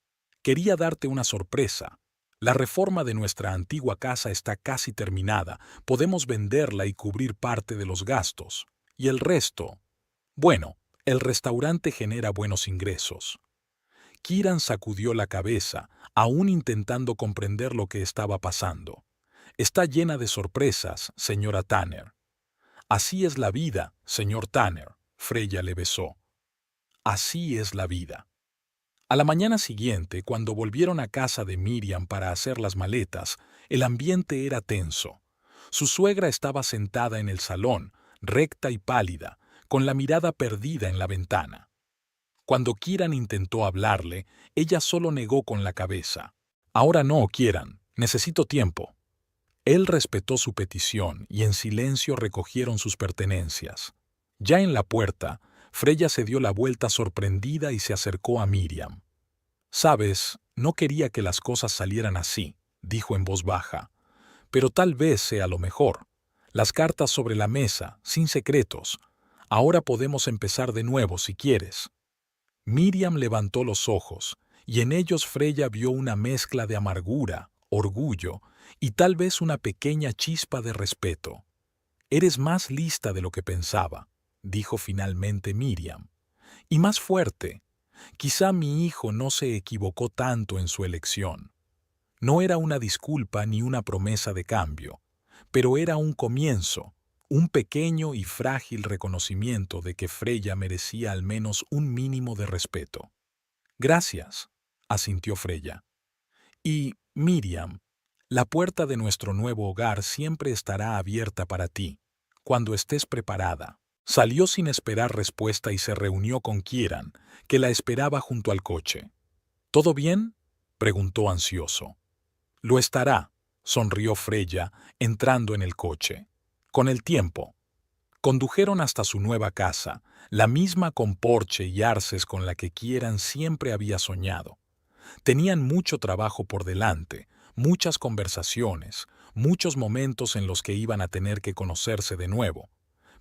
Quería darte una sorpresa. La reforma de nuestra antigua casa está casi terminada. Podemos venderla y cubrir parte de los gastos. Y el resto... Bueno, el restaurante genera buenos ingresos. Kieran sacudió la cabeza, aún intentando comprender lo que estaba pasando. Está llena de sorpresas, señora Tanner. Así es la vida, señor Tanner, Freya le besó. Así es la vida. A la mañana siguiente, cuando volvieron a casa de Miriam para hacer las maletas, el ambiente era tenso. Su suegra estaba sentada en el salón, recta y pálida, con la mirada perdida en la ventana. Cuando Kieran intentó hablarle, ella solo negó con la cabeza. Ahora no, Kieran, necesito tiempo. Él respetó su petición y en silencio recogieron sus pertenencias. Ya en la puerta, Freya se dio la vuelta sorprendida y se acercó a Miriam. «Sabes, no quería que las cosas salieran así», dijo en voz baja. «Pero tal vez sea lo mejor. Las cartas sobre la mesa, sin secretos. Ahora podemos empezar de nuevo si quieres». Miriam levantó los ojos, y en ellos Freya vio una mezcla de amargura, orgullo y tal vez una pequeña chispa de respeto. «Eres más lista de lo que pensaba», dijo finalmente Miriam. «Y más fuerte. Quizá mi hijo no se equivocó tanto en su elección. No era una disculpa ni una promesa de cambio, pero era un comienzo, un pequeño y frágil reconocimiento de que Freya merecía al menos un mínimo de respeto». «Gracias», asintió Freya. «Y, Miriam, la puerta de nuestro nuevo hogar siempre estará abierta para ti, cuando estés preparada». Salió sin esperar respuesta y se reunió con Kieran, que la esperaba junto al coche. «¿Todo bien?», preguntó ansioso. «Lo estará», sonrió Freya, entrando en el coche. Con el tiempo. Condujeron hasta su nueva casa, la misma con porche y arces con la que Kieran siempre había soñado. Tenían mucho trabajo por delante, muchas conversaciones, muchos momentos en los que iban a tener que conocerse de nuevo.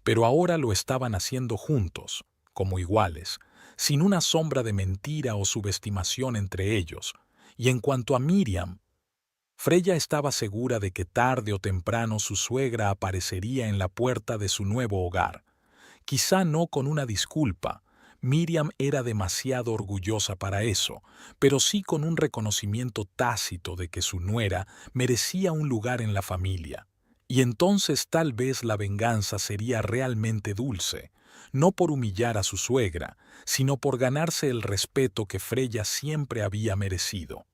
Pero ahora lo estaban haciendo juntos, como iguales, sin una sombra de mentira o subestimación entre ellos. Y en cuanto a Miriam, Freya estaba segura de que tarde o temprano su suegra aparecería en la puerta de su nuevo hogar. Quizá no con una disculpa, Miriam era demasiado orgullosa para eso, pero sí con un reconocimiento tácito de que su nuera merecía un lugar en la familia. Y entonces tal vez la venganza sería realmente dulce, no por humillar a su suegra, sino por ganarse el respeto que Freya siempre había merecido.